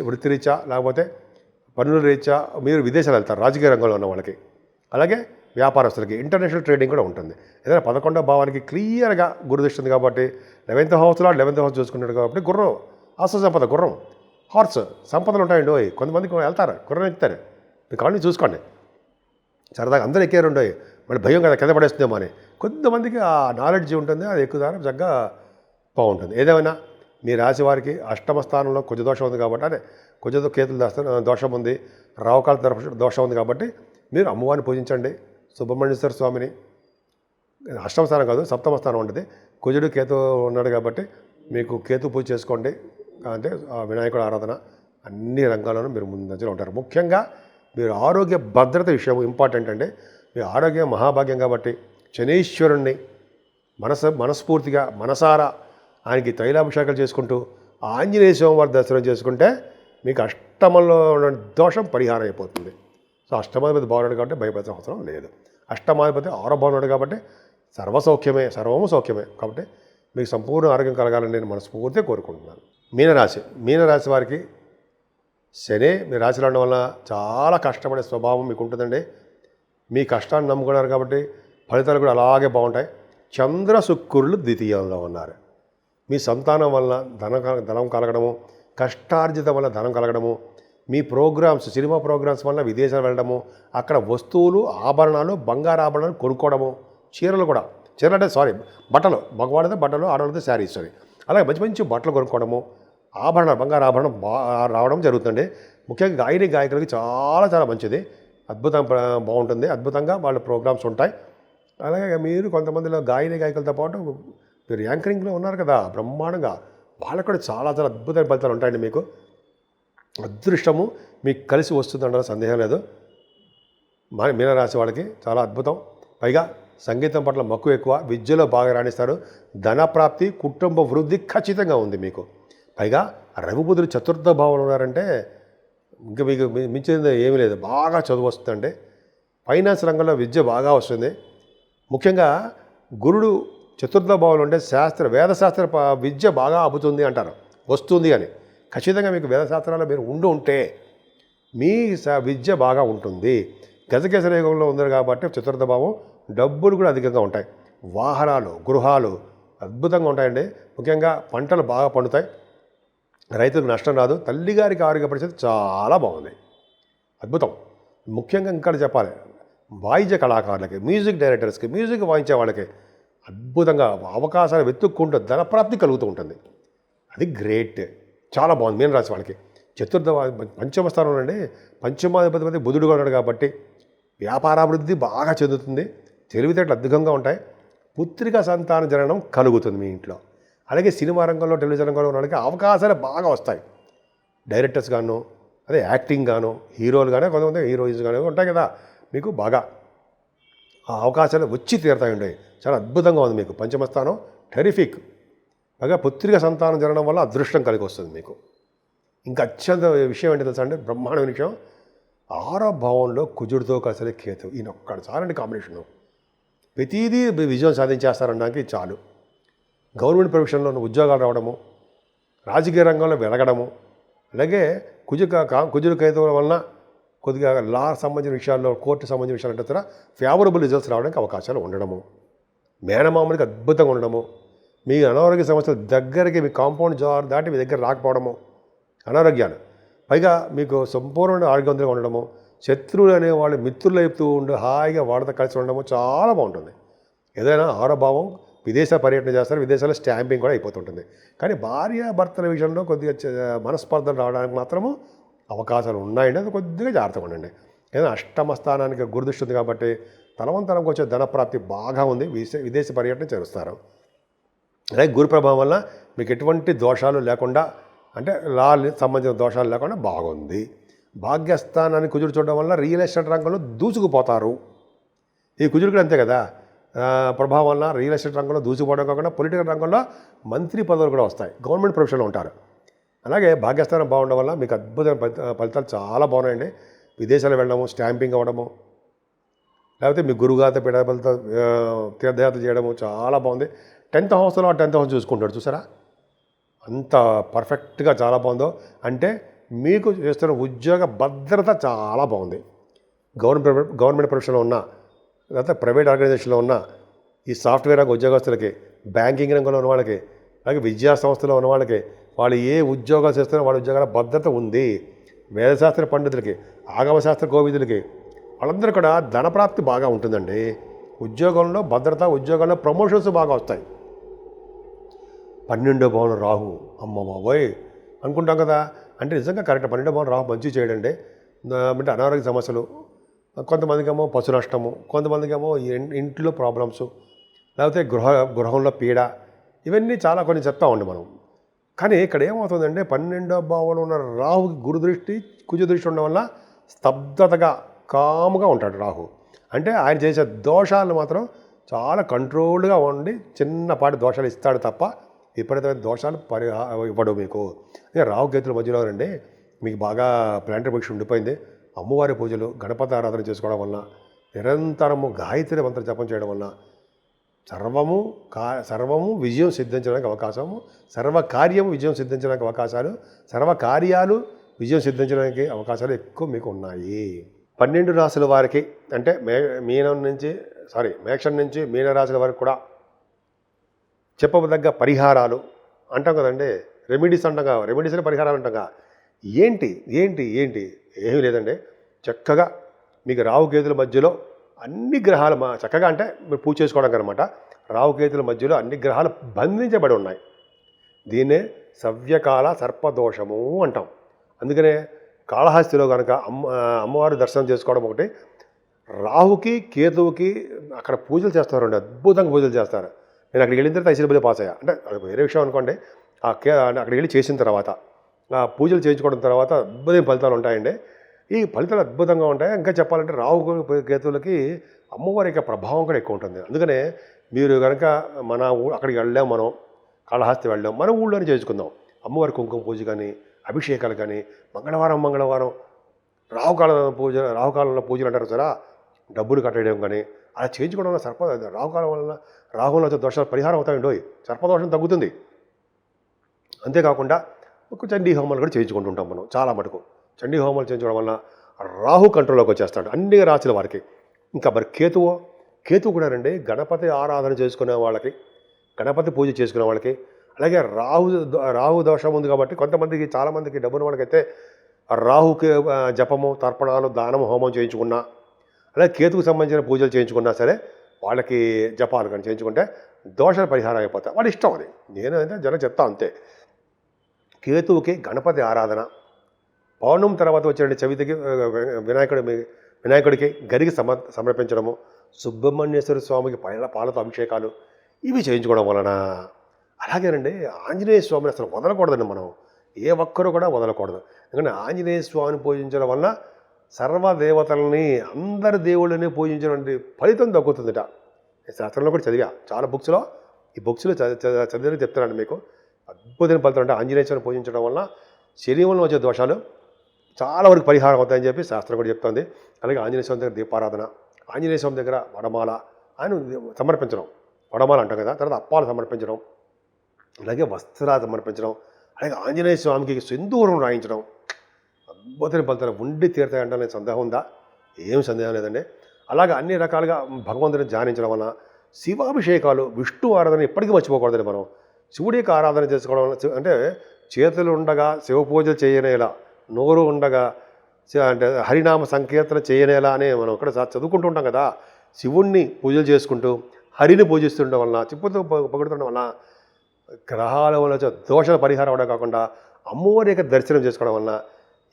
వృత్తిరీత్యా లేకపోతే పనుల రీత్యా మీరు విదేశాలు వెళ్తారు రాజకీయ రంగంలో ఉన్న వాళ్ళకి. అలాగే వ్యాపారస్తులకి ఇంటర్నేషనల్ ట్రేడింగ్ కూడా ఉంటుంది. ఏదైనా 11వ భావానికి క్లియర్గా గురుదృష్టి ఉంది కాబట్టి 11th హౌస్లో 11th హౌస్ చూసుకుంటాడు కాబట్టి గుర్రం, ఆస్తి సంపద, గుర్రం, హార్స్ సంపదలు ఉంటాయండి. కొంతమందికి వెళ్తారు, గుర్రం ఎక్కుతారు. మీరు కానీ చూసుకోండి. సరదాగా అందరూ ఎక్కారు మళ్ళీ భయం కదా కింద పడేస్తుందేమో అని. కొంతమందికి ఆ నాలెడ్జ్ ఉంటుంది, అది ఎక్కువ చక్కగా బాగుంటుంది. ఏదేమైనా మీ రాశి వారికి అష్టమ స్థానంలో కొంచెం దోషం ఉంది కాబట్టి, అదే కొంచెం కేతులు దోషం ఉంది, రావుకాల దోషం ఉంది కాబట్టి మీరు అమ్మవారిని పూజించండి, సుబ్రహ్మణ్యేశ్వర స్వామిని, అష్టమ స్థానం కాదు సప్తమ స్థానం ఉంటుంది, కుజుడు కేతు ఉన్నాడు కాబట్టి మీకు కేతు పూజ చేసుకోండి. అంటే ఆ వినాయకుడు ఆరాధన అన్ని రంగాల్లోనూ మీరు ముందంజలో ఉంటారు. ముఖ్యంగా మీరు ఆరోగ్య భద్రత విషయం ఇంపార్టెంట్ అండి. మీ ఆరోగ్యం మహాభాగ్యం కాబట్టి శనీశ్వరుణ్ణి మనస్ఫూర్తిగా మనసారా ఆయనకి తైలాభిషేకాలు చేసుకుంటూ ఆంజనేయ స్వామివారి దర్శనం చేసుకుంటే మీకు అష్టమంలో ఉన్న దోషం పరిహారం అయిపోతుంది. సో అష్టమాధిపతి బాగున్నాడు కాబట్టి భయపడాల్సిన అవసరం లేదు. అష్టమాధిపతి ఆరో బాగున్నాడు కాబట్టి సర్వము సౌఖ్యమే. కాబట్టి మీకు సంపూర్ణ ఆరోగ్యం కలగాలని నేను మనస్ఫూర్తిగా కోరుకుంటున్నాను. మీనరాశి వారికి శని మీ రాశిలో ఉండడం వల్ల చాలా కష్టపడే స్వభావం మీకు ఉంటుందండి. మీ కష్టాన్ని నమ్ముకున్నారు కాబట్టి ఫలితాలు కూడా అలాగే బాగుంటాయి. చంద్ర శుక్రులు ద్వితీయంలో ఉన్నారు. మీ సంతానం వల్ల ధనం కలగడము, కష్టార్జితం వల్ల ధనం కలగడము, మీ ప్రోగ్రామ్స్ సినిమా ప్రోగ్రామ్స్ వల్ల విదేశాలు వెళ్ళడము, అక్కడ వస్తువులు ఆభరణాలు బంగారు ఆభరణాలు కొనుక్కోవడము, చీరలు అంటే బట్టలు, మగవాడితే బట్టలు, ఆడవాళ్ళతో శారీస్ అవి, అలాగే మంచి మంచి బట్టలు కొనుక్కోవడము, ఆభరణాలు బంగారు ఆభరణం రావడం జరుగుతుంది. ముఖ్యంగా గాయకులకి చాలా చాలా మంచిది, బాగుంటుంది, అద్భుతంగా వాళ్ళ ప్రోగ్రామ్స్ ఉంటాయి. అలాగే మీరు కొంతమందిలో గాయకులతో పాటు మీరు యాంకరింగ్లో ఉన్నారు కదా బ్రహ్మాండంగా, వాళ్ళకు కూడా చాలా చాలా అద్భుతమైన ఫలితాలు ఉంటాయండి. మీకు అదృష్టము మీకు కలిసి వస్తుందన్న సందేహం లేదు. మీనరాశి వాళ్ళకి చాలా అద్భుతం. పైగా సంగీతం పట్ల మక్కువ ఎక్కువ, విద్యలో బాగా రాణిస్తారు, ధనప్రాప్తి, కుటుంబ వృద్ధి ఖచ్చితంగా ఉంది మీకు. పైగా రవిబుధుడు చతుర్థ భావంలో ఉన్నారంటే ఇంకా మీకు మించింది ఏమీ లేదు. బాగా చదువు వస్తుందండి. ఫైనాన్స్ రంగంలో విద్య బాగా వస్తుంది. ముఖ్యంగా గురుడు చతుర్థ భావంలో ఉంటే వేదశాస్త్ర విద్య బాగా అబ్బుతుంది అంటారు, వస్తుంది అని. ఖచ్చితంగా మీకు వేదశాస్త్రాల్లో మీరు ఉంటే మీ విద్య బాగా ఉంటుంది. గజకేసర యుగంలో ఉంది కాబట్టి చతుర్థ భావం, డబ్బులు కూడా అధికంగా ఉంటాయి. వాహనాలు, గృహాలు అద్భుతంగా ఉంటాయండి. ముఖ్యంగా పంటలు బాగా పండుతాయి, రైతులకు నష్టం రాదు. తల్లిగారికి ఆరోగ్య పరిస్థితి చాలా బాగుంది, అద్భుతం. ముఖ్యంగా ఇంకా చెప్పాలి, వాయిద్య కళాకారులకి, మ్యూజిక్ డైరెక్టర్స్కి, మ్యూజిక్ వాయించే వాళ్ళకి అద్భుతంగా అవకాశాలు వెతుక్కుంటూ ధనప్రాప్తి కలుగుతూ ఉంటుంది. అది గ్రేట్, చాలా బాగుంది. మీనరాశి వాళ్ళకి పంచమ స్థానంలో అండి, పంచమాధిపతి బుధుడుగా ఉన్నాడు కాబట్టి వ్యాపారాభివృద్ధి బాగా చెందుతుంది, తెలివితేటలు అద్భుతంగా ఉంటాయి, పుత్రిక సంతాన జననం కలుగుతుంది మీ ఇంట్లో. అలాగే సినిమా రంగంలో, టెలివిజన్ రంగంలో ఉన్న వాళ్ళకి అవకాశాలు బాగా వస్తాయి. డైరెక్టర్స్ గాను, అదే యాక్టింగ్ గాను, హీరోలు కానీ, కొంతమంది హీరోయిన్స్ కానీ ఉంటాయి కదా, మీకు బాగా ఆ అవకాశాలు వచ్చి తీరుతాయి ఉంటాయి. చాలా అద్భుతంగా ఉంది మీకు పంచమస్థానం, టెరిఫిక్. పైగా పుత్రిక సంతానం జరగడం వల్ల అదృష్టం కలిగి వస్తుంది మీకు. ఇంకా అత్యంత విషయం ఏంటి తెలుసా అంటే, బ్రహ్మాండమైన విషయం, ఆరో భావంలో కుజుడితో కలిసి కేతు, ఈయన ఒక్కడిసారండి కాంబినేషను. ప్రతిదీ విజయం సాధించేస్తారనడానికి చాలు. గవర్నమెంట్ ప్రొఫెషన్లో ఉద్యోగాలు రావడము, రాజకీయ రంగంలో వెలగడము, అలాగే కుజుడు కేతువుల వలన కొద్దిగా లా సంబంధించిన విషయాల్లో, కోర్టు సంబంధించిన విషయాలు అంటే ఫేవరబుల్ రిజల్ట్స్ రావడానికి అవకాశాలు ఉండడము, మేనమామలకి అద్భుతంగా ఉండడము, మీ అనారోగ్య సమస్యలు దగ్గరికి మీ కాంపౌండ్ జార్ దాటి మీ దగ్గర రాకపోవడము, అనారోగ్యాలు. పైగా మీకు సంపూర్ణమైన ఆరోగ్యవంతంగా ఉండడము, శత్రువులు అనేవాళ్ళు మిత్రులు అయిపోతూ ఉండి హాయిగా వాళ్ళతో కలిసి ఉండడము చాలా బాగుంటుంది. ఏదైనా ఆరో భావం, విదేశ పర్యటన చేస్తారు, విదేశాల్లో స్టాంపింగ్ కూడా అయిపోతుంటుంది. కానీ భార్యాభర్తల విషయంలో కొద్దిగా మనస్పర్ధలు రావడానికి మాత్రము అవకాశాలు ఉన్నాయండి. అది కొద్దిగా జాగ్రత్తగా ఉండండి. ఏదైనా అష్టమ స్థానానికి గురుదృష్టి ఉంది కాబట్టి తలవంతరంకి వచ్చే ధనప్రాప్తి బాగా ఉంది, విదేశ పర్యటన చేస్తారు. అలాగే గురు ప్రభావం వల్ల మీకు ఎటువంటి దోషాలు లేకుండా, అంటే లా సంబంధించిన దోషాలు లేకుండా బాగుంది. భాగ్యస్థానాన్ని కుజుడు చూడడం వల్ల రియల్ ఎస్టేట్ రంగంలో దూసుకుపోతారు. ఈ కుజుడు కూడా అంతే కదా, ప్రభావం వల్ల రియల్ ఎస్టేట్ రంగంలో దూసుకుపోవడం కాకుండా పొలిటికల్ రంగంలో మంత్రి పదవులు కూడా వస్తాయి, గవర్నమెంట్ ప్రొఫెషన్లో ఉంటారు. అలాగే భాగ్యస్థానం బాగుండడం వల్ల మీకు అద్భుతమైన ఫలితాలు చాలా బాగున్నాయండి. విదేశాలు వెళ్ళడము, స్టాంపింగ్ అవ్వడము, లేకపోతే మీ గురుగాత పిడబలతో తీర్థయాత్ర చేయడము చాలా బాగుంది. 10th హౌస్లో 10th హౌస్ చూసుకుంటాడు, చూసారా అంత పర్ఫెక్ట్గా చాలా బాగుందో. అంటే మీకు చేస్తున్న ఉద్యోగ భద్రత చాలా బాగుంది. గవర్నమెంట్ ప్రొఫెషన్లో ఉన్న, లేకపోతే ప్రైవేట్ ఆర్గనైజేషన్లో ఉన్న ఈ సాఫ్ట్వేర్ రంగ ఉద్యోగస్తులకి, బ్యాంకింగ్ రంగంలో ఉన్న వాళ్ళకి, అలాగే విద్యా సంస్థలో ఉన్న వాళ్ళకి, వాళ్ళు ఏ ఉద్యోగాలు చేస్తున్నారో వాళ్ళ ఉద్యోగాల భద్రత ఉంది. వేదశాస్త్ర పండితులకి, ఆగమశాస్త్ర కోవిదులకి, వాళ్ళందరూ కూడా ధనప్రాప్తి బాగా ఉంటుందండి. ఉద్యోగంలో భద్రత, ఉద్యోగంలో ప్రమోషన్స్ బాగా వస్తాయి. 12వ భావం రాహు, అమ్మ బాబోయ్ అనుకుంటాం కదా, అంటే నిజంగా కరెక్ట్. 12వ భావం రాహు మంచి చేయడండి. అంటే అనారోగ్య సమస్యలు, కొంతమందికేమో పశు నష్టము, కొంతమందికేమో ఇంట్లో ప్రాబ్లమ్స్, లేకపోతే గృహంలో పీడ, ఇవన్నీ చాలా కొన్ని చెప్తా ఉండి మనం. కానీ ఇక్కడ ఏమవుతుందంటే 12వ భావంలో ఉన్న రాహుకి గురు దృష్టి, కుజ దృష్టి ఉండడం వల్ల స్తబ్దతగా కాముగా ఉంటాడు రాహు. అంటే ఆయన చేసే దోషాలను మాత్రం చాలా కంట్రోల్డ్గా ఉండి చిన్నపాటి దోషాలు ఇస్తాడు తప్ప విపరీతమైన దోషాలు ఇవ్వడు మీకు. రాహు కేతుల మధ్యలో రండి మీకు బాగా ప్లాంటరీ పరీక్ష ఉండిపోయింది. అమ్మవారి పూజలు, గణపతి ఆరాధన చేసుకోవడం వల్ల, నిరంతరము గాయత్రి మంత్ర జపం చేయడం వల్ల సర్వము విజయం సిద్ధించడానికి అవకాశము, సర్వకార్యము విజయం సిద్ధించడానికి అవకాశాలు, సర్వకార్యాలు విజయం సిద్ధించడానికి అవకాశాలు ఎక్కువ మీకు ఉన్నాయి. 12 రాశుల వారికి అంటే మేషం నుంచి మీనరాశుల వరకు కూడా చెప్పదగ్గ పరిహారాలు అంటాం కదండి, రెమెడీస్ అంటాం, రెమెడీస్లో పరిహారాలు అంటాం. ఏంటి ఏంటి ఏంటి ఏమీ లేదండి. చక్కగా మీకు రాహుకేతుల మధ్యలో అన్ని గ్రహాలు చక్కగా అంటే మీరు పూజ చేసుకోవడానికి అనమాట. రాహుకేతుల మధ్యలో అన్ని గ్రహాలు బంధించబడి ఉన్నాయి. దీన్నే సవ్యకాల సర్పదోషము అంటాం. అందుకనే కాళహస్తిలో కనుక అమ్మవారి దర్శనం చేసుకోవడం ఒకటి, రాహుకి కేతువుకి అక్కడ పూజలు చేస్తారండి, అద్భుతంగా పూజలు చేస్తారు. నేను అక్కడికి వెళ్ళిన తర్వాత ఐశ్వర్య పాస్ అయ్యా, అంటే అది వేరే విషయం అనుకోండి. అక్కడికి వెళ్ళి చేసిన తర్వాత పూజలు చేయించుకోవడం తర్వాత అద్భుతమైన ఫలితాలు ఉంటాయండి. ఈ ఫలితాలు అద్భుతంగా ఉంటాయి. ఇంకా చెప్పాలంటే రాహు కేతువులకి అమ్మవారి యొక్క ప్రభావం కూడా ఎక్కువ ఉంటుంది. అందుకనే మీరు కనుక అక్కడికి వెళ్ళాం, మనం కాళహస్తి వెళ్ళాం, మన ఊళ్ళోనే చేసుకుందాం. అమ్మవారి కుంకుమ పూజ కానీ, అభిషేకాలు కానీ, మంగళవారం రాహుకాలంలో పూజలు అంటారు సరే, డబ్బులు కట్టేయడం కానీ అలా చేయించుకోవడం వల్ల రాహుకాలం వలన రాహువులో వచ్చే దోషాలు పరిహారం అవుతాయండి. సర్పదోషం తగ్గుతుంది. అంతేకాకుండా చండీ హోమాలు కూడా చేయించుకుంటుంటాం మనం చాలా మటుకు. చండీ హోమాలు చేయించడం వల్ల రాహు కంట్రోల్లోకి వచ్చేస్తాడు అన్ని రాశుల వారికి. ఇంకా మరి కేతువు కూడా రండి, గణపతి ఆరాధన చేసుకునే వాళ్ళకి, గణపతి పూజ చేసుకునే వాళ్ళకి, అలాగే రాహు దోషం ఉంది కాబట్టి కొంతమందికి, చాలామందికి డబ్బున్న వాళ్ళకైతే రాహుకి జపము, తర్పణాలు, దానము, హోమం చేయించుకున్నా, అలాగే కేతుకు సంబంధించిన పూజలు చేయించుకున్నా సరే వాళ్ళకి జపాలు కానీ చేయించుకుంటే దోషాల పరిహారం అయిపోతాయి. వాళ్ళ ఇష్టం అది. నేను అయితే చెప్తా అంతే. కేతువుకి గణపతి ఆరాధన, పౌర్ణమి తర్వాత వచ్చే చవితికి వినాయకుడికి గరికి సమర్పించడము, సుబ్రహ్మణ్యేశ్వర స్వామికి పాలతో అభిషేకాలు ఇవి చేయించుకోవడం వలన, అలాగేనండి ఆంజనేయ స్వామిని అసలు వదలకూడదండి. మనం ఏ ఒక్కరూ కూడా వదలకూడదు. ఎందుకంటే ఆంజనేయ స్వామిని పూజించడం వల్ల సర్వదేవతలని, అందరి దేవుళ్ళని పూజించినటువంటి ఫలితం దక్కుతుందట. శాస్త్రంలో కూడా చదివా చాలా బుక్స్లో. ఈ బుక్స్లో చదివి చెప్తానండి మీకు. అద్భుతమైన ఫలితం అంటే ఆంజనేయ స్వామిని పూజించడం వల్ల శరీరంలో వచ్చే దోషాలు చాలా వరకు పరిహారం అవుతాయని చెప్పి శాస్త్రం కూడా చెప్తుంది. అలాగే ఆంజనేయ స్వామి దగ్గర దీపారాధన, ఆంజనేయ స్వామి దగ్గర వడమాల ఆయన సమర్పించడం, వడమాల అంటాం కదా, తర్వాత అప్పాలు సమర్పించడం, అలాగే వస్త్రాలు సమర్పించడం, అలాగే ఆంజనేయ స్వామికి సింధూరం రాయించడం, అద్భుతమైన ఫలితాలు ఉండి తీరుతాయంటే సందేహం ఉందా? ఏం సందేహం లేదండి. అలాగే అన్ని రకాలుగా భగవంతుని ధ్యానించడం వల్ల, శివాభిషేకాలు, విష్ణు ఆరాధన ఎప్పటికీ మర్చిపోకూడదండి. మనం శివుడి యొక్క ఆరాధన చేసుకోవడం వల్ల, అంటే చేతులు ఉండగా శివ పూజలు చేయనేలా, నోరు ఉండగా అంటే హరినామ సంకీర్తన చేయనేలా అని మనం ఇక్కడ చదువుకుంటూ ఉంటాం కదా. శివుణ్ణి పూజలు చేసుకుంటూ హరిని పూజిస్తుండడం వలన, చిప్పుతో పొగుడుతుండడం వలన గ్రహాల వల్ల వచ్చే దోషాల పరిహారం అవడం కాకుండా అమ్మవారి యొక్క దర్శనం చేసుకోవడం వలన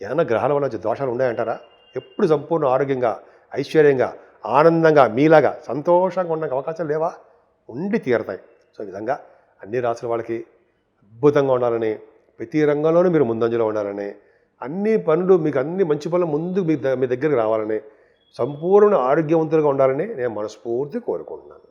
ఏమైనా గ్రహాల వల్ల వచ్చే దోషాలు ఉన్నాయంటారా? ఎప్పుడు సంపూర్ణ ఆరోగ్యంగా, ఐశ్వర్యంగా, ఆనందంగా, మీలాగా సంతోషంగా ఉండడానికి అవకాశాలు లేవా? ఉండి తీరతాయి. సో ఈ విధంగా అన్ని రాసుల వాళ్ళకి అద్భుతంగా ఉండాలని, ప్రతి రంగంలోనూ మీరు ముందంజలో ఉండాలని, అన్ని పనులు మీకు అన్ని మంచి పనులు ముందు మీ దగ్గరికి రావాలని, సంపూర్ణ ఆరోగ్యవంతులుగా ఉండాలని నేను మనస్ఫూర్తి కోరుకుంటున్నాను.